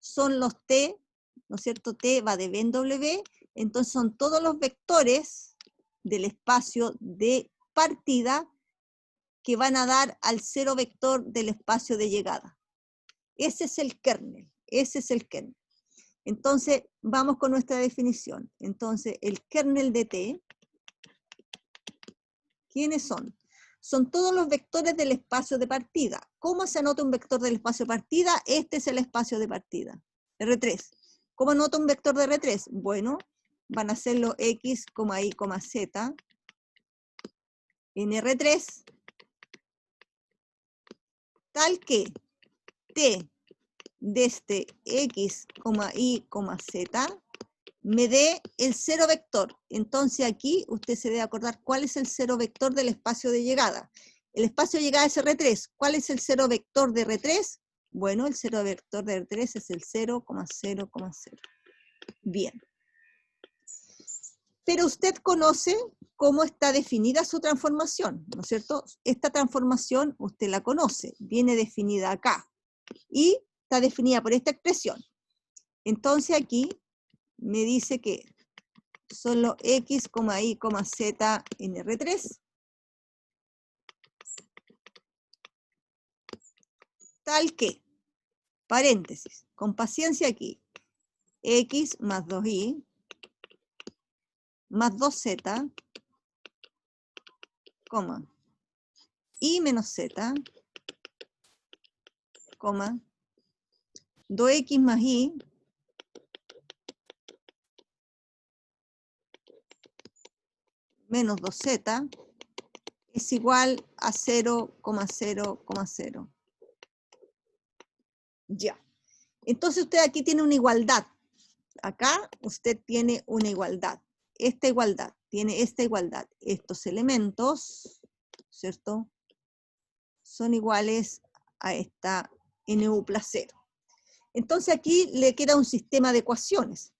S1: son los T, ¿no es cierto?, T va de B en W, entonces son todos los vectores del espacio de partida que van a dar al cero vector del espacio de llegada. Ese es el kernel, ese es el kernel. Entonces, vamos con nuestra definición. Entonces, el kernel de T, ¿quiénes son? Son todos los vectores del espacio de partida. ¿Cómo se anota un vector del espacio de partida? Este es el espacio de partida, R3. ¿Cómo anota un vector de R3? Bueno, van a ser los X, Y, Z en R3, tal que T desde X, Y, Z me dé el cero vector. Entonces aquí usted se debe acordar cuál es el cero vector del espacio de llegada. El espacio de llegada es R3. ¿Cuál es el cero vector de R3? Bueno, el cero vector de R3 es el 0,0,0. Bien. Pero usted conoce cómo está definida su transformación, ¿no es cierto? Esta transformación usted la conoce, viene definida acá. Y está definida por esta expresión. Entonces aquí me dice que son los X, Y, Z en R3, tal que, paréntesis, con paciencia aquí, X más 2Y más 2Z, Y menos Z, 2X más Y menos 2Z es igual a 0,0,0. Ya. Entonces usted aquí tiene una igualdad. Acá usted tiene una igualdad. Esta igualdad, tiene esta igualdad. Estos elementos, ¿cierto?, son iguales a esta NU plus 0. Entonces aquí le queda un sistema de ecuaciones.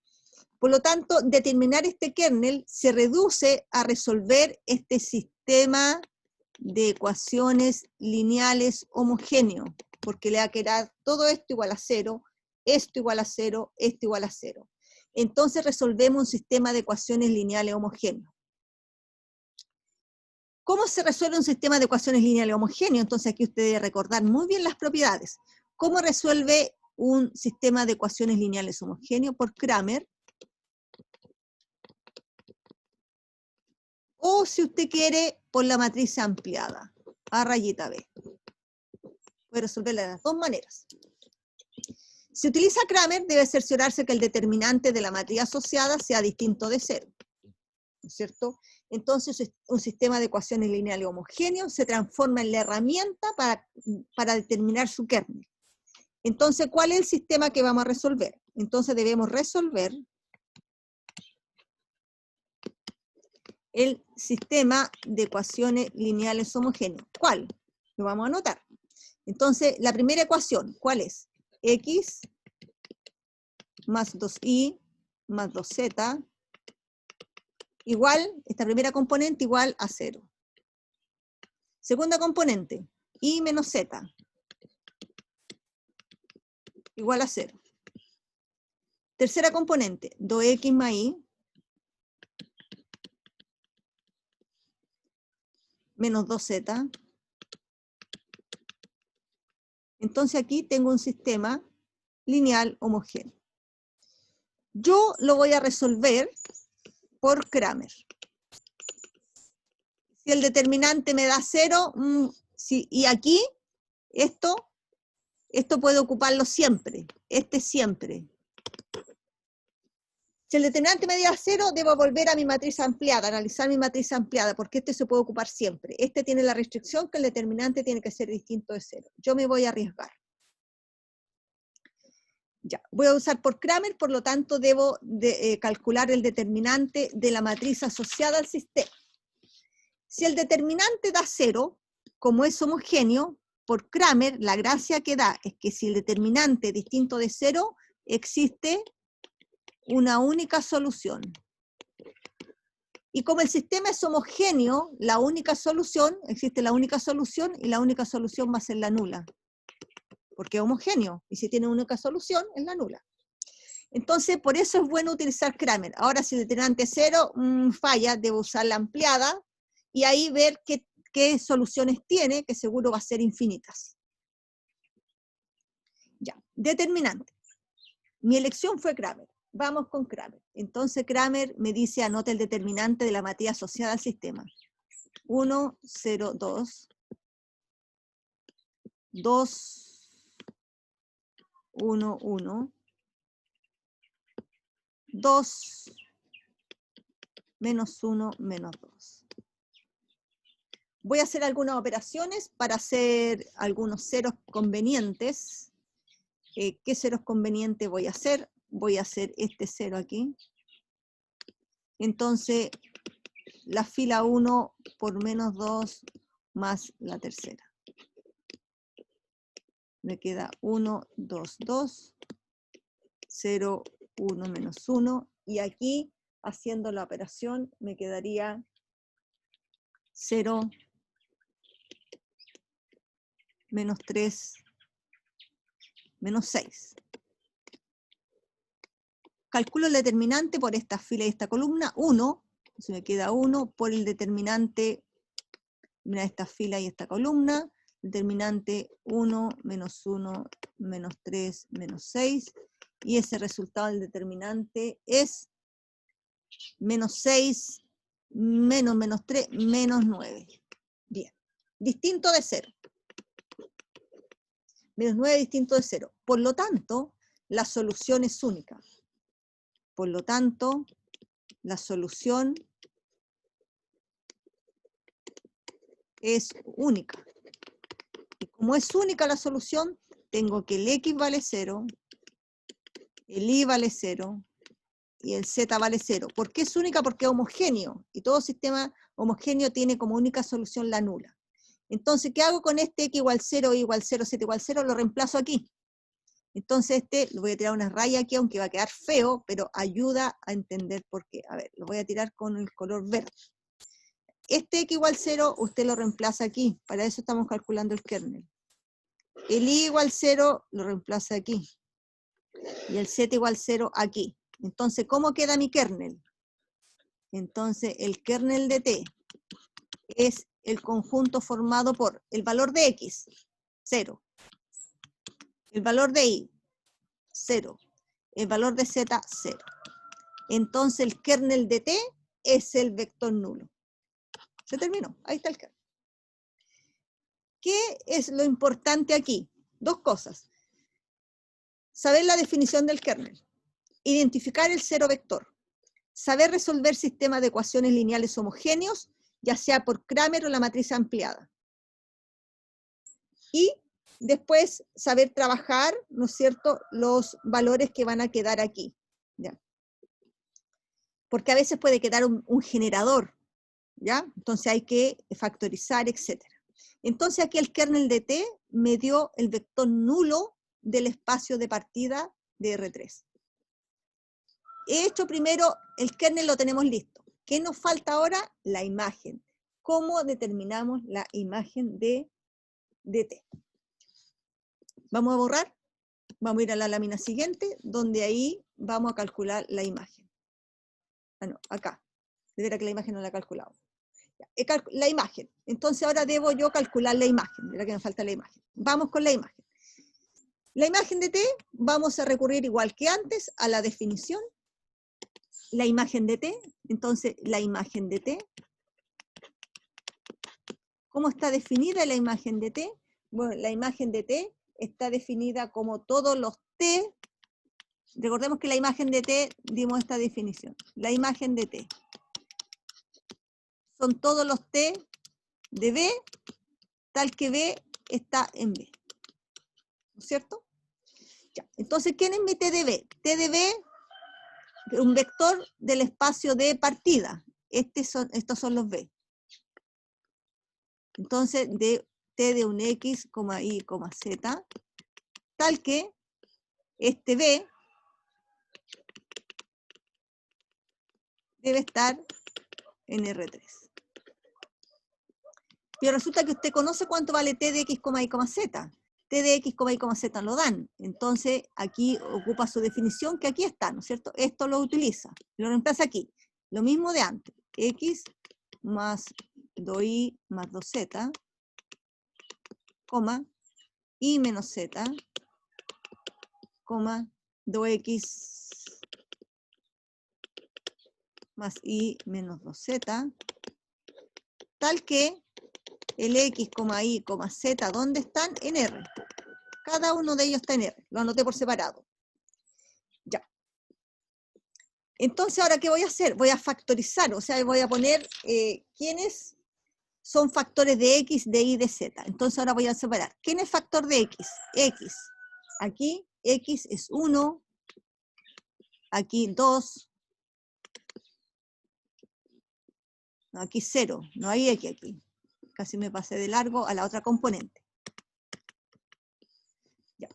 S1: Por lo tanto, determinar este kernel se reduce a resolver este sistema de ecuaciones lineales homogéneo, porque le va a quedar todo esto igual a 0, esto igual a 0, esto igual a 0. Entonces resolvemos un sistema de ecuaciones lineales homogéneos. ¿Cómo se resuelve un sistema de ecuaciones lineales homogéneos? Entonces aquí usted debe recordar muy bien las propiedades. ¿Cómo resuelve un sistema de ecuaciones lineales homogéneos? Por Cramer. O si usted quiere, por la matriz ampliada, A rayita B. Puede resolverla de las dos maneras. Si utiliza Cramer, debe cerciorarse que el determinante de la matriz asociada sea distinto de 0. ¿No es cierto? Entonces, un sistema de ecuaciones lineales homogéneos se transforma en la herramienta para determinar su kernel. Entonces, ¿cuál es el sistema que vamos a resolver? Entonces, debemos resolver el sistema de ecuaciones lineales homogéneos. ¿Cuál? Lo vamos a anotar. Entonces, la primera ecuación, ¿cuál es? X más 2y más 2z igual, esta primera componente igual a 0. Segunda componente, y menos z, igual a 0. Tercera componente, 2x más y, menos 2z. Entonces aquí tengo un sistema lineal homogéneo. Yo lo voy a resolver por Cramer. Si el determinante me da 0, y aquí, esto puede ocuparlo siempre, siempre. Si el determinante me da 0, debo volver a mi matriz ampliada, analizar mi matriz ampliada, porque se puede ocupar siempre. Tiene la restricción que el determinante tiene que ser distinto de 0. Yo me voy a arriesgar. Ya, voy a usar por Cramer, por lo tanto debo calcular el determinante de la matriz asociada al sistema. Si el determinante da 0, como es homogéneo, por Cramer la gracia que da es que si el determinante es distinto de 0, existe una única solución. Y como el sistema es homogéneo, existe la única solución, y la única solución va a ser la nula. Porque es homogéneo, y si tiene una única solución, es la nula. Entonces, por eso es bueno utilizar Cramer. Ahora, si el determinante es 0, falla, debo usar la ampliada, y ahí ver qué soluciones tiene, que seguro va a ser infinitas. Ya, determinante. Mi elección fue Cramer. Vamos con Cramer. Entonces Cramer me dice, anota el determinante de la matriz asociada al sistema. 1, 0, 2, 2, 1, 1, 2, menos 1, menos 2. Voy a hacer algunas operaciones para hacer algunos ceros convenientes. ¿Qué ceros convenientes voy a hacer? Voy a hacer este 0 aquí. Entonces, la fila 1 por menos 2 más la tercera. Me queda 1, 2, 2, 0, 1, menos 1. Y aquí, haciendo la operación, me quedaría 0, menos 3, menos 6. Calculo el determinante por esta fila y esta columna, 1, entonces me queda 1 por el determinante, mira esta fila y esta columna, determinante 1, menos 1, menos 3, menos 6, y ese resultado del determinante es menos 6, menos 3, menos 9. Bien, distinto de 0. Menos 9 distinto de 0. Por lo tanto, la solución es única. Por lo tanto, la solución es única. Y como es única la solución, tengo que el x vale 0, el y vale 0, y el z vale 0. ¿Por qué es única? Porque es homogéneo, y todo sistema homogéneo tiene como única solución la nula. Entonces, ¿qué hago con este x igual 0, y igual 0, z igual 0? Lo reemplazo aquí. Entonces le voy a tirar una raya aquí, aunque va a quedar feo, pero ayuda a entender por qué. A ver, lo voy a tirar con el color verde. Este x igual 0, usted lo reemplaza aquí. Para eso estamos calculando el kernel. El y igual 0 lo reemplaza aquí. Y el z igual 0 aquí. Entonces, ¿cómo queda mi kernel? Entonces, el kernel de t es el conjunto formado por el valor de x, 0. El valor de y, 0. El valor de z, 0. Entonces, el kernel de t es el vector nulo. Se terminó. Ahí está el kernel. ¿Qué es lo importante aquí? Dos cosas. Saber la definición del kernel. Identificar el cero vector. Saber resolver sistemas de ecuaciones lineales homogéneos, ya sea por Cramer o la matriz ampliada. Y después saber trabajar, ¿no es cierto?, los valores que van a quedar aquí. ¿Ya? Porque a veces puede quedar un generador, ¿ya? Entonces hay que factorizar, etc. Entonces aquí el kernel de T me dio el vector nulo del espacio de partida de R3. He hecho primero, el kernel lo tenemos listo. ¿Qué nos falta ahora? La imagen. ¿Cómo determinamos la imagen de T? Vamos a borrar, vamos a ir a la lámina siguiente, donde ahí vamos a calcular la imagen. Ah, no, acá. Era que la imagen no la he calculado. La imagen. Entonces ahora debo yo calcular la imagen. Mira que me falta la imagen. Vamos con la imagen. La imagen de T, vamos a recurrir igual que antes a la definición. La imagen de T, entonces la imagen de T. ¿Cómo está definida la imagen de T? Bueno, la imagen de T está definida como todos los T. Recordemos que la imagen de T dimos esta definición. La imagen de T son todos los T de B, tal que B está en B. ¿No es cierto? Ya. Entonces, ¿quién es mi T de B? T de B, un vector del espacio de partida. Estos son los B. Entonces, de T de un X, Y, Z, tal que este B debe estar en R3. Pero resulta que usted conoce cuánto vale T de X, Y, Z. T de X, Y, Z lo dan. Entonces, aquí ocupa su definición, que aquí está, ¿no es cierto? Esto lo utiliza. Lo reemplaza aquí. Lo mismo de antes. X más 2Y más 2Z, coma, Y menos Z, coma, 2X más Y menos 2Z, tal que el X, Y, Z, ¿dónde están? En R. Cada uno de ellos está en R. Lo anoté por separado. Ya. Entonces, ¿ahora qué voy a hacer? Voy a factorizar, o sea, voy a poner quiénes son factores de X, de Y, de Z. Entonces, ahora voy a separar. ¿Quién es factor de X? X. Aquí, X es 1. Aquí 2. No, aquí 0. No hay X aquí. Casi me pasé de largo a la otra componente. Ya.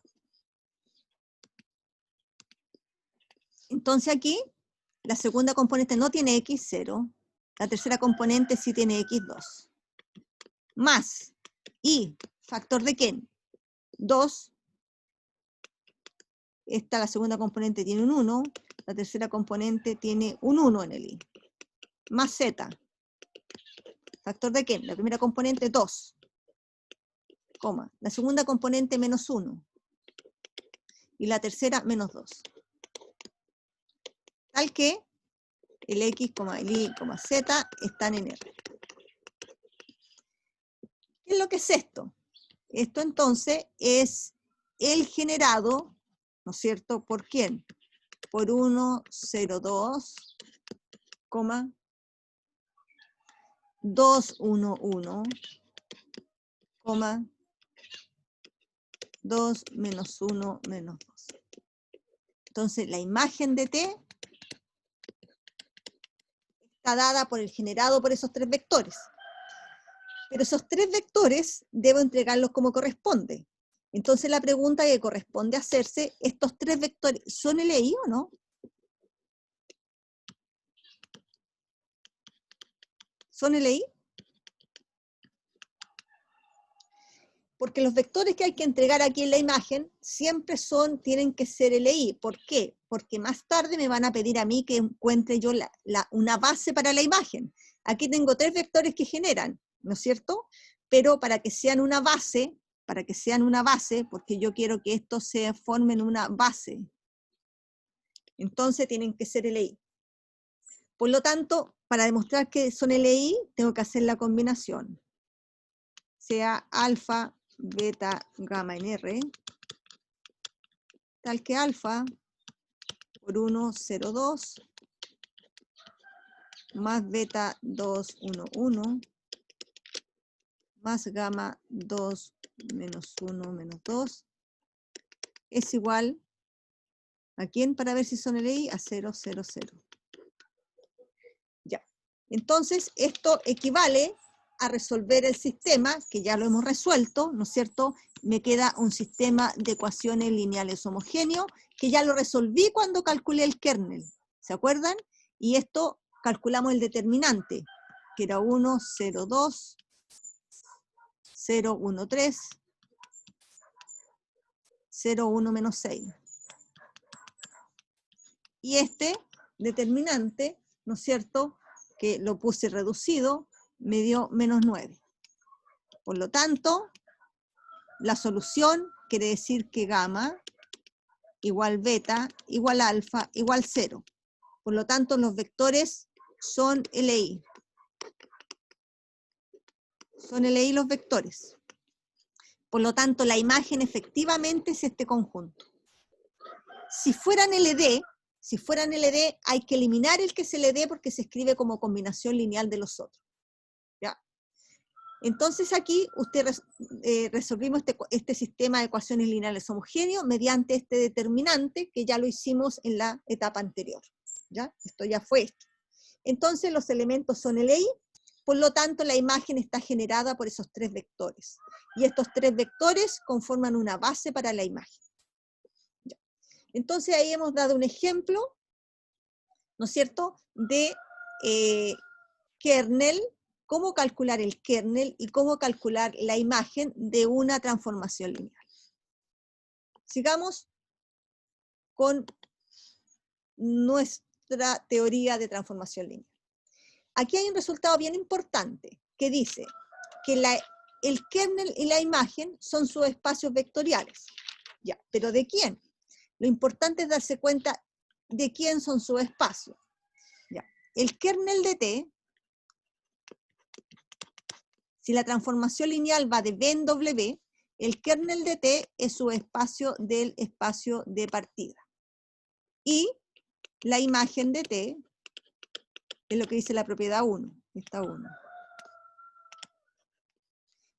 S1: Entonces aquí, la segunda componente no tiene X, 0. La tercera componente sí tiene X, 2. Más Y, ¿factor de quién? 2. Esta, la segunda componente, tiene un 1. La tercera componente tiene un 1 en el Y. Más Z. ¿Factor de quién? La primera componente, 2. Coma. La segunda componente, menos 1. Y la tercera, menos 2. Tal que el X, el Y, Z están en R. ¿Qué es lo que es esto? Esto entonces es el generado, ¿no es cierto? ¿Por quién? Por 1, 0, 2, 2, 1, 1, 2, menos 1, menos 2. Entonces, la imagen de T está dada por el generado por esos tres vectores. Pero esos tres vectores debo entregarlos como corresponde. Entonces, la pregunta que corresponde hacerse, ¿estos tres vectores son LI o no? ¿Son LI? Porque los vectores que hay que entregar aquí en la imagen siempre tienen que ser LI. ¿Por qué? Porque más tarde me van a pedir a mí que encuentre yo una base para la imagen. Aquí tengo tres vectores que generan, ¿no es cierto? Pero para que sean una base, porque yo quiero que estos se formen una base, entonces tienen que ser LI. Por lo tanto, para demostrar que son LI, tengo que hacer la combinación. Sea alfa, beta, gamma en R, tal que alfa por 1, 0, 2, más beta 2, 1, 1, más gamma 2, menos 1, menos 2, es igual, ¿a quién? Para ver si son LI, a 0, 0, 0. Ya. Entonces, esto equivale a resolver el sistema, que ya lo hemos resuelto, ¿no es cierto? Me queda un sistema de ecuaciones lineales homogéneo, que ya lo resolví cuando calculé el kernel, ¿se acuerdan? Y esto calculamos el determinante, que era 1, 0, 2, 0, 1, 3, 0, 1, menos 6. Y este determinante, ¿no es cierto?, que lo puse reducido, me dio menos 9. Por lo tanto, la solución quiere decir que gamma igual beta igual alfa igual 0. Por lo tanto, los vectores son LI. Son LI los vectores. Por lo tanto, la imagen efectivamente es este conjunto. Si fueran LD hay que eliminar el que es LD porque se escribe como combinación lineal de los otros. ¿Ya? Entonces aquí resolvimos este sistema de ecuaciones lineales homogéneos mediante este determinante que ya lo hicimos en la etapa anterior. ¿Ya? Esto ya fue esto. Entonces los elementos son LI, por lo tanto la imagen está generada por esos 3 vectores. Y estos 3 vectores conforman una base para la imagen. ¿Ya? Entonces ahí hemos dado un ejemplo, ¿no es cierto?, de kernel, cómo calcular el kernel y cómo calcular la imagen de una transformación lineal. Sigamos con nuestra teoría de transformación lineal. Aquí hay un resultado bien importante que dice que el kernel y la imagen son subespacios vectoriales. Ya, ¿pero de quién? Lo importante es darse cuenta de quién son subespacios. Ya, el kernel de T, si la transformación lineal va de B en W, el kernel de T es subespacio del espacio de partida. Y la imagen de T es lo que dice la propiedad 1, esta 1.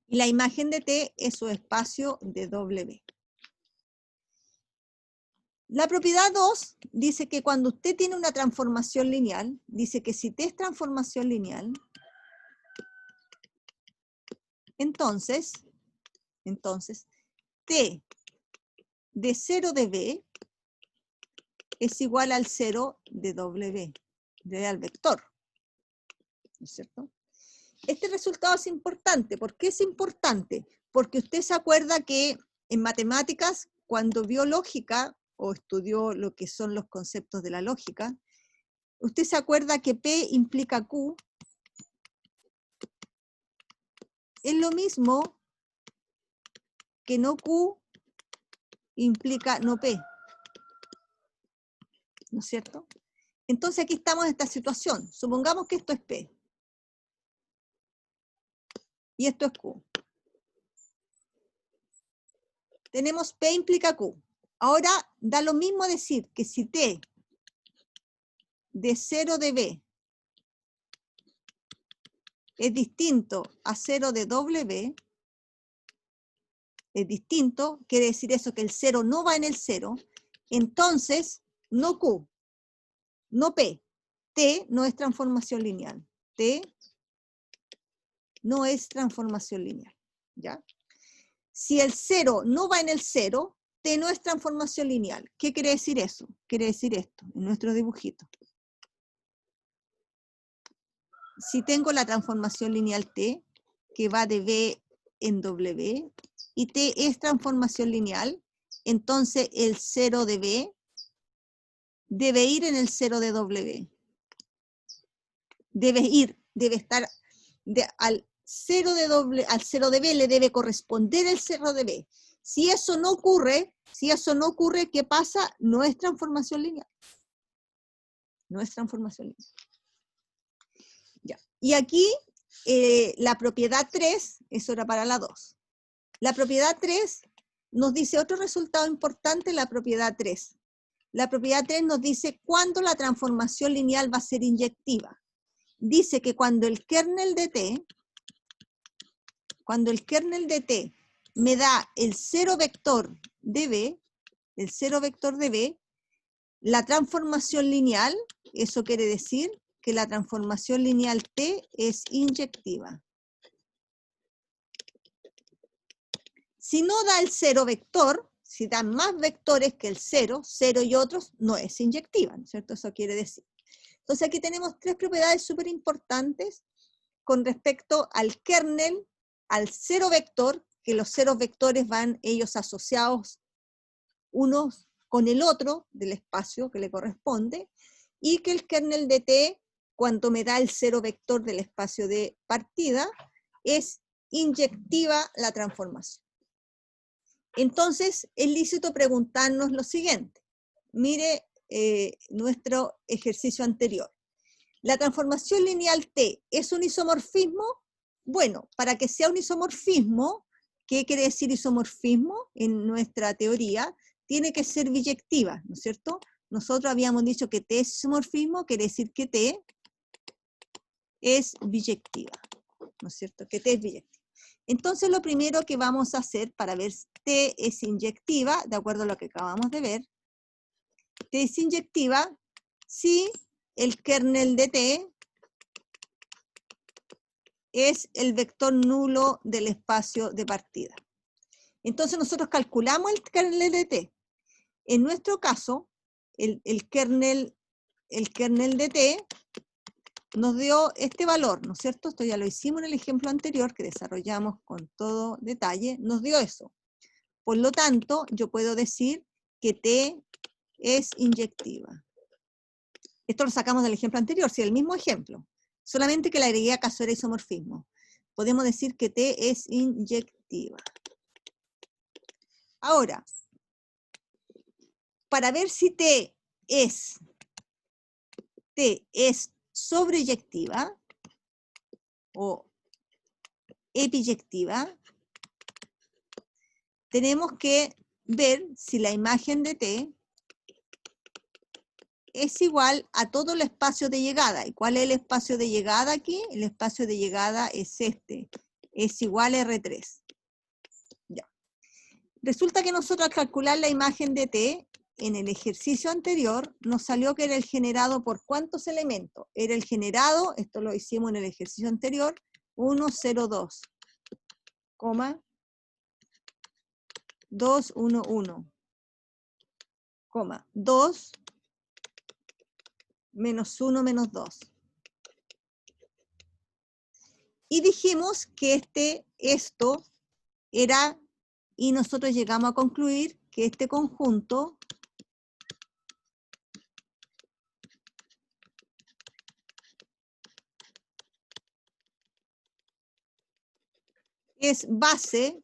S1: Y la imagen de T es subespacio de W. La propiedad 2 dice que cuando usted tiene una transformación lineal, dice que si T es transformación lineal, entonces T de 0 de B es igual al 0 de W, al vector. ¿No es cierto? Este resultado es importante. ¿Por qué es importante? Porque usted se acuerda que en matemáticas, cuando vio lógica, o estudió lo que son los conceptos de la lógica, usted se acuerda que P implica Q, es lo mismo que no Q implica no P. ¿No es cierto? Entonces aquí estamos en esta situación. Supongamos que esto es P. Y esto es Q. Tenemos P implica Q. Ahora da lo mismo decir que si T de 0 de B es distinto a 0 de W, es distinto, quiere decir eso que el 0 no va en el 0, entonces no Q, no P, T no es transformación lineal. T no es transformación lineal. ¿Ya? Si el 0 no va en el 0, T no es transformación lineal. ¿Qué quiere decir eso? Quiere decir esto, en nuestro dibujito. Si tengo la transformación lineal T, que va de B en W, y T es transformación lineal, entonces el 0 de B debe ir en el 0 de W. Debe estar al 0 de B le debe corresponder el 0 de B. Si eso no ocurre, ¿qué pasa? No es transformación lineal. No es transformación lineal. Ya. Y aquí la propiedad 3, eso era para la 2. La propiedad 3 nos dice otro resultado importante, la propiedad 3. La propiedad 3 nos dice cuándo la transformación lineal va a ser inyectiva. Dice que cuando el kernel de T me da el 0 vector de B, la transformación lineal, eso quiere decir que la transformación lineal T es inyectiva. Si no da el 0 vector, si dan más vectores que el 0, 0 y otros, no es inyectiva, ¿no es cierto? Eso quiere decir. Entonces aquí tenemos tres propiedades súper importantes con respecto al kernel, al cero vector, que los ceros vectores van ellos asociados unos con el otro del espacio que le corresponde, y que el kernel de T, cuando me da el cero vector del espacio de partida, es inyectiva la transformación. Entonces, es lícito preguntarnos lo siguiente. Mire nuestro ejercicio anterior. ¿La transformación lineal T es un isomorfismo? Bueno, para que sea un isomorfismo, ¿qué quiere decir isomorfismo en nuestra teoría? Tiene que ser biyectiva, ¿no es cierto? Nosotros habíamos dicho que T es isomorfismo, quiere decir que T es biyectiva, ¿no es cierto? Que T es biyectiva. Entonces lo primero que vamos a hacer para ver si T es inyectiva, de acuerdo a lo que acabamos de ver, T es inyectiva si el kernel de T es el vector nulo del espacio de partida. Entonces nosotros calculamos el kernel de T. En nuestro caso, el kernel de T nos dio este valor, ¿no es cierto? Esto ya lo hicimos en el ejemplo anterior que desarrollamos con todo detalle, nos dio eso. Por lo tanto, yo puedo decir que T es inyectiva. Esto lo sacamos del ejemplo anterior, sí, el mismo ejemplo, solamente que le agregué acaso era isomorfismo. Podemos decir que T es inyectiva. Ahora, para ver si T es sobreyectiva o epiyectiva, tenemos que ver si la imagen de T es igual a todo el espacio de llegada. ¿Y cuál es el espacio de llegada aquí? El espacio de llegada es este. Es igual a R3. Ya. Resulta que nosotros al calcular la imagen de T, en el ejercicio anterior, nos salió que era el generado por ¿cuántos elementos? Era el generado, esto lo hicimos en el ejercicio anterior, 1, 0, 2, 2, 1, 1, 2, menos 1, menos 2. Y dijimos que esto era, y nosotros llegamos a concluir que este conjunto es base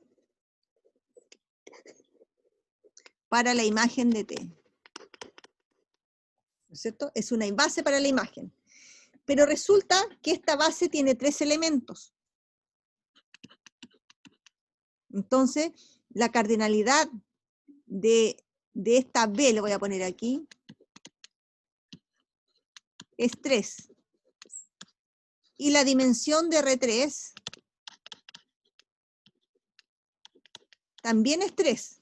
S1: para la imagen de T. ¿No es cierto? Es una base para la imagen. Pero resulta que esta base tiene 3 elementos. Entonces, la cardinalidad de esta B, le voy a poner aquí, es 3. Y la dimensión de R3 también es 3.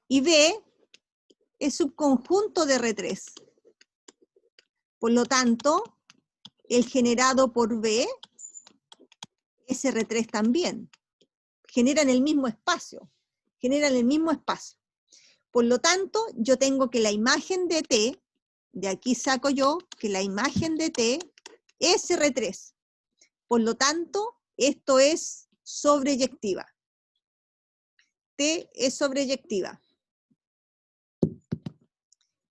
S1: Y B es subconjunto de R3. Por lo tanto, el generado por B es R3 también. Generan el mismo espacio. Generan el mismo espacio. Por lo tanto, yo tengo que la imagen de T, de aquí saco yo que la imagen de T es R3. Por lo tanto, esto es sobreyectiva. T es sobreyectiva.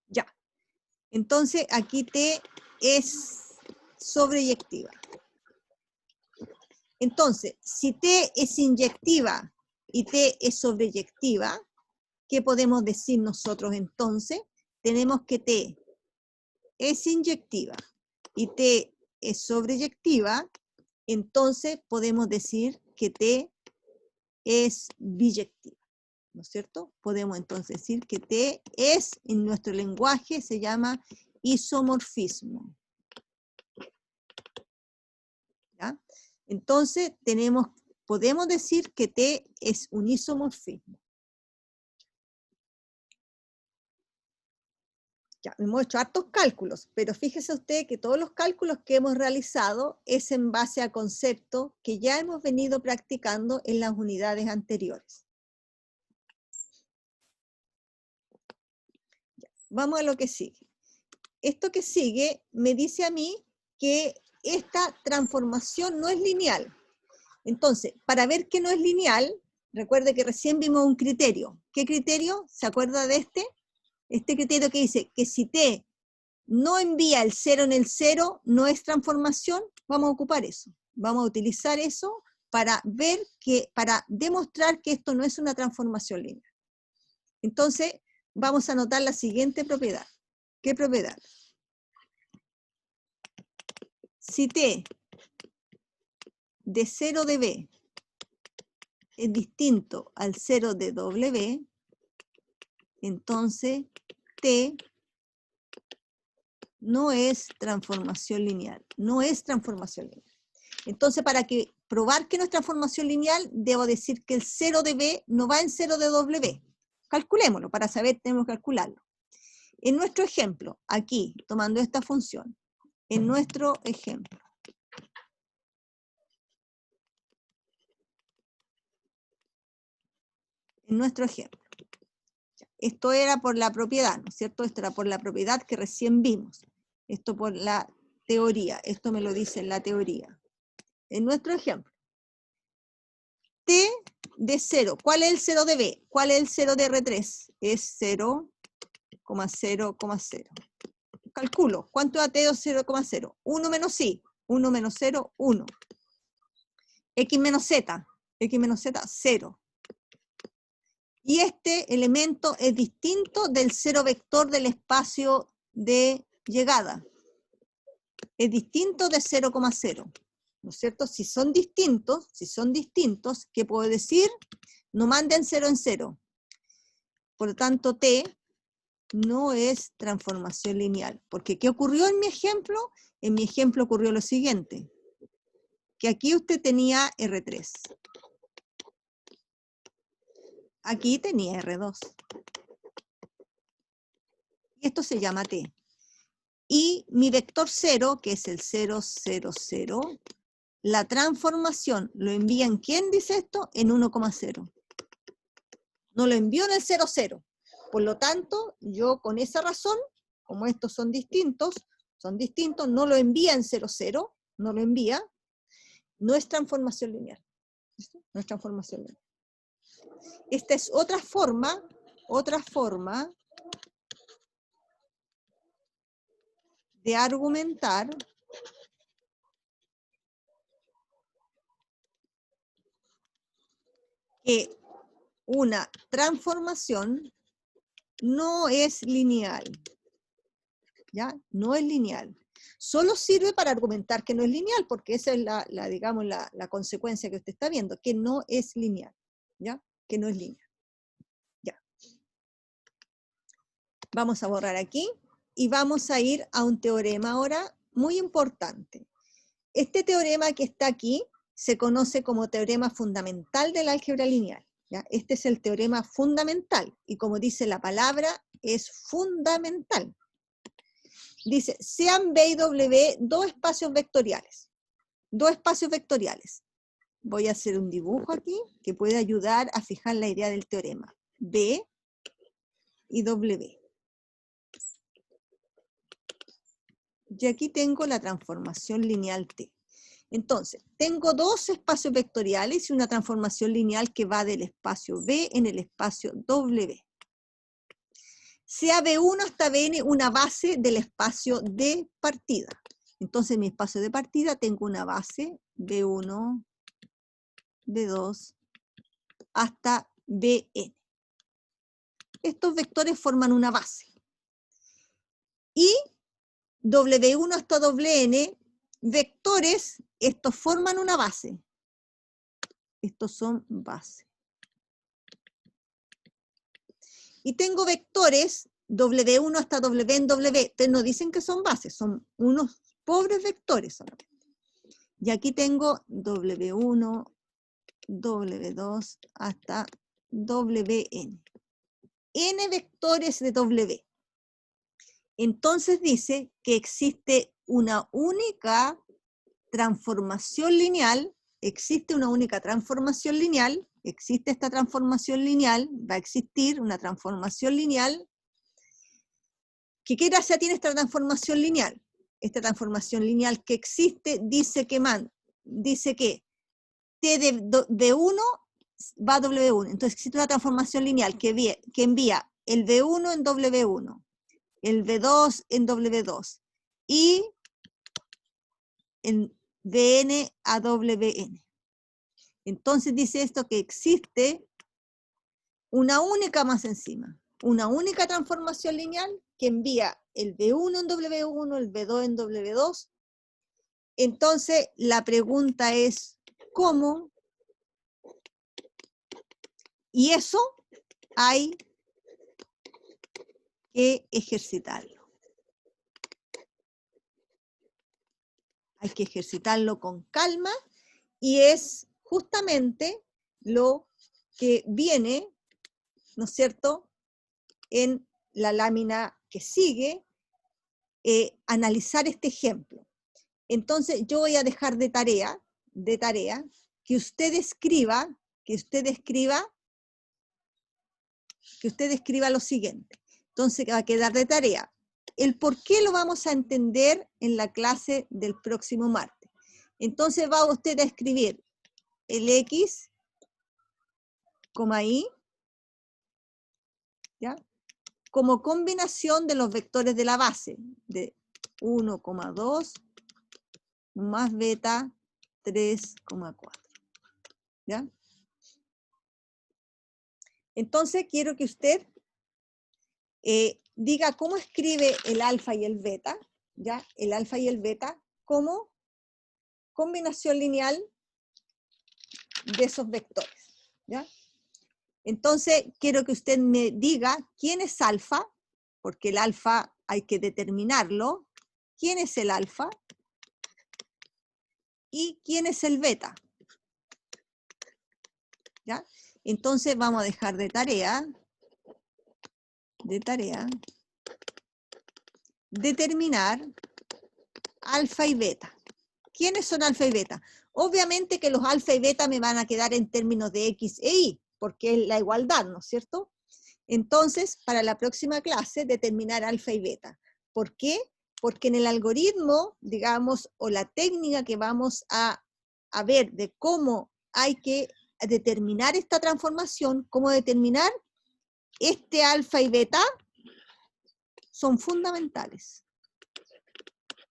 S1: Ya. Entonces, aquí T es sobreyectiva. Entonces, si T es inyectiva y T es sobreyectiva, ¿qué podemos decir nosotros entonces? Tenemos que T es inyectiva y T es sobreyectiva, entonces podemos decir que T es biyectiva, ¿no es cierto? Podemos entonces decir que T es, en nuestro lenguaje, se llama isomorfismo. ¿Ya? Entonces, podemos decir que T es un isomorfismo. Ya, hemos hecho hartos cálculos, pero fíjese usted que todos los cálculos que hemos realizado es en base a conceptos que ya hemos venido practicando en las unidades anteriores. Ya, vamos a lo que sigue. esto que sigue me dice a mí que esta transformación no es lineal. Entonces, para ver que no es lineal, recuerde que recién vimos un criterio. ¿Qué criterio? ¿Se acuerda de este? Este criterio que dice que si t no envía el 0 en el 0, no es transformación. Vamos a ocupar eso. Vamos a utilizar eso para ver que, para demostrar que esto no es una transformación lineal. Entonces, vamos a anotar la siguiente propiedad. ¿Qué propiedad? Si t de 0 de b es distinto al 0 de w, entonces t no es transformación lineal. No es transformación lineal. Entonces, para probar que no es transformación lineal, debo decir que el 0 de b no va en 0 de w. Calculémoslo, para saber tenemos que calcularlo. En nuestro ejemplo, aquí, tomando esta función, en nuestro ejemplo, esto era por la propiedad, ¿no es cierto? Esto era por la propiedad que recién vimos. Esto por la teoría, esto me lo dice en la teoría. En nuestro ejemplo, t de 0, ¿cuál es el 0 de b? ¿Cuál es el 0 de R3? Es 0,0,0. Calculo, ¿cuánto da t de 0,0? 1 menos i, 1 menos 0, 1. X menos z, 0. Y este elemento es distinto del 0 vector del espacio de llegada. Es distinto de 0,0. ¿No es cierto? Si son distintos, ¿qué puedo decir? No manden 0 en 0. Por lo tanto, t no es transformación lineal. Porque ¿qué ocurrió en mi ejemplo? En mi ejemplo ocurrió lo siguiente. Que aquí usted tenía R3. Aquí tenía R2. Y esto se llama t. Y mi vector 0, que es el 0, 0, 0, la transformación lo envía en ¿quién dice esto? En 1,0. No lo envió en el 0, 0. Por lo tanto, yo con esa razón, como estos son distintos, no lo envía en 0, 0, no lo envía, no es transformación lineal. ¿Listo? No es transformación lineal. Esta es otra forma de argumentar que una transformación no es lineal. ¿Ya? No es lineal. Solo sirve para argumentar que no es lineal, porque esa es digamos, la consecuencia que usted está viendo, que no es lineal. ¿Ya? Que no es lineal. Ya. Vamos a borrar aquí y vamos a ir a un teorema ahora muy importante. Este teorema que está aquí se conoce como teorema fundamental del álgebra lineal. ¿Ya? Este es el teorema fundamental, y como dice la palabra, es fundamental. Dice, sean B y W dos espacios vectoriales. Dos espacios vectoriales. Voy a hacer un dibujo aquí que puede ayudar a fijar la idea del teorema. B y W. Y aquí tengo la transformación lineal T. Entonces, tengo dos espacios vectoriales y una transformación lineal que va del espacio B en el espacio W. Sea B1 hasta Bn una base del espacio de partida. Entonces, en mi espacio de partida tengo una base B1, B2, hasta Bn. Estos vectores forman una base. Y W1 hasta Wn, vectores, estos forman una base. Estos son bases. Y tengo vectores W1 hasta W en W. Ustedes no dicen que son bases, son unos pobres vectores solamente. Y aquí tengo W1, W2 hasta Wn. N vectores de W. Entonces dice que existe una única transformación lineal, existe esta transformación lineal, va a existir una transformación lineal ¿Qué gracia tiene esta transformación lineal? Esta transformación lineal que existe dice que T de V1 va a W1. Entonces existe una transformación lineal que envía el V1 en W1, el V2 en W2 y en Vn a Wn. Entonces dice esto que existe una única masa encima, una única transformación lineal que envía el V1 en W1, el V2 en W2. Entonces la pregunta es, ¿cómo? Y eso hay que ejercitarlo. Hay que ejercitarlo con calma y es justamente lo que viene, ¿no es cierto?, en la lámina que sigue, analizar este ejemplo. Entonces yo voy a dejar de tarea que usted escriba lo siguiente. Entonces va a quedar de tarea. El por qué lo vamos a entender en la clase del próximo martes. Entonces va usted a escribir el X, y, ¿ya?, como combinación de los vectores de la base, de 1,2 más beta 3,4. ¿Ya? Entonces quiero que usted diga cómo escribe el alfa y el beta, ¿ya? El alfa y el beta como combinación lineal de esos vectores, ¿ya? Entonces quiero que usted me diga quién es alfa, porque el alfa hay que determinarlo, quién es el alfa y quién es el beta, ¿ya? Entonces vamos a dejar de tarea determinar alfa y beta. ¿Quiénes son alfa y beta? Obviamente que los alfa y beta me van a quedar en términos de X e Y, porque es la igualdad, ¿no es cierto? Entonces, para la próxima clase, determinar alfa y beta. ¿Por qué? Porque en el algoritmo, digamos, o la técnica que vamos a ver de cómo hay que determinar esta transformación, cómo determinar este alfa y beta, son fundamentales.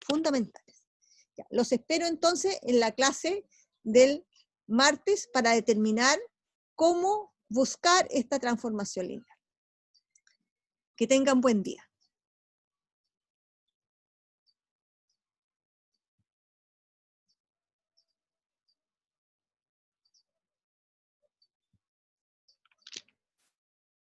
S1: Fundamentales. Ya, los espero entonces en la clase del martes para determinar cómo buscar esta transformación lineal. Que tengan buen día.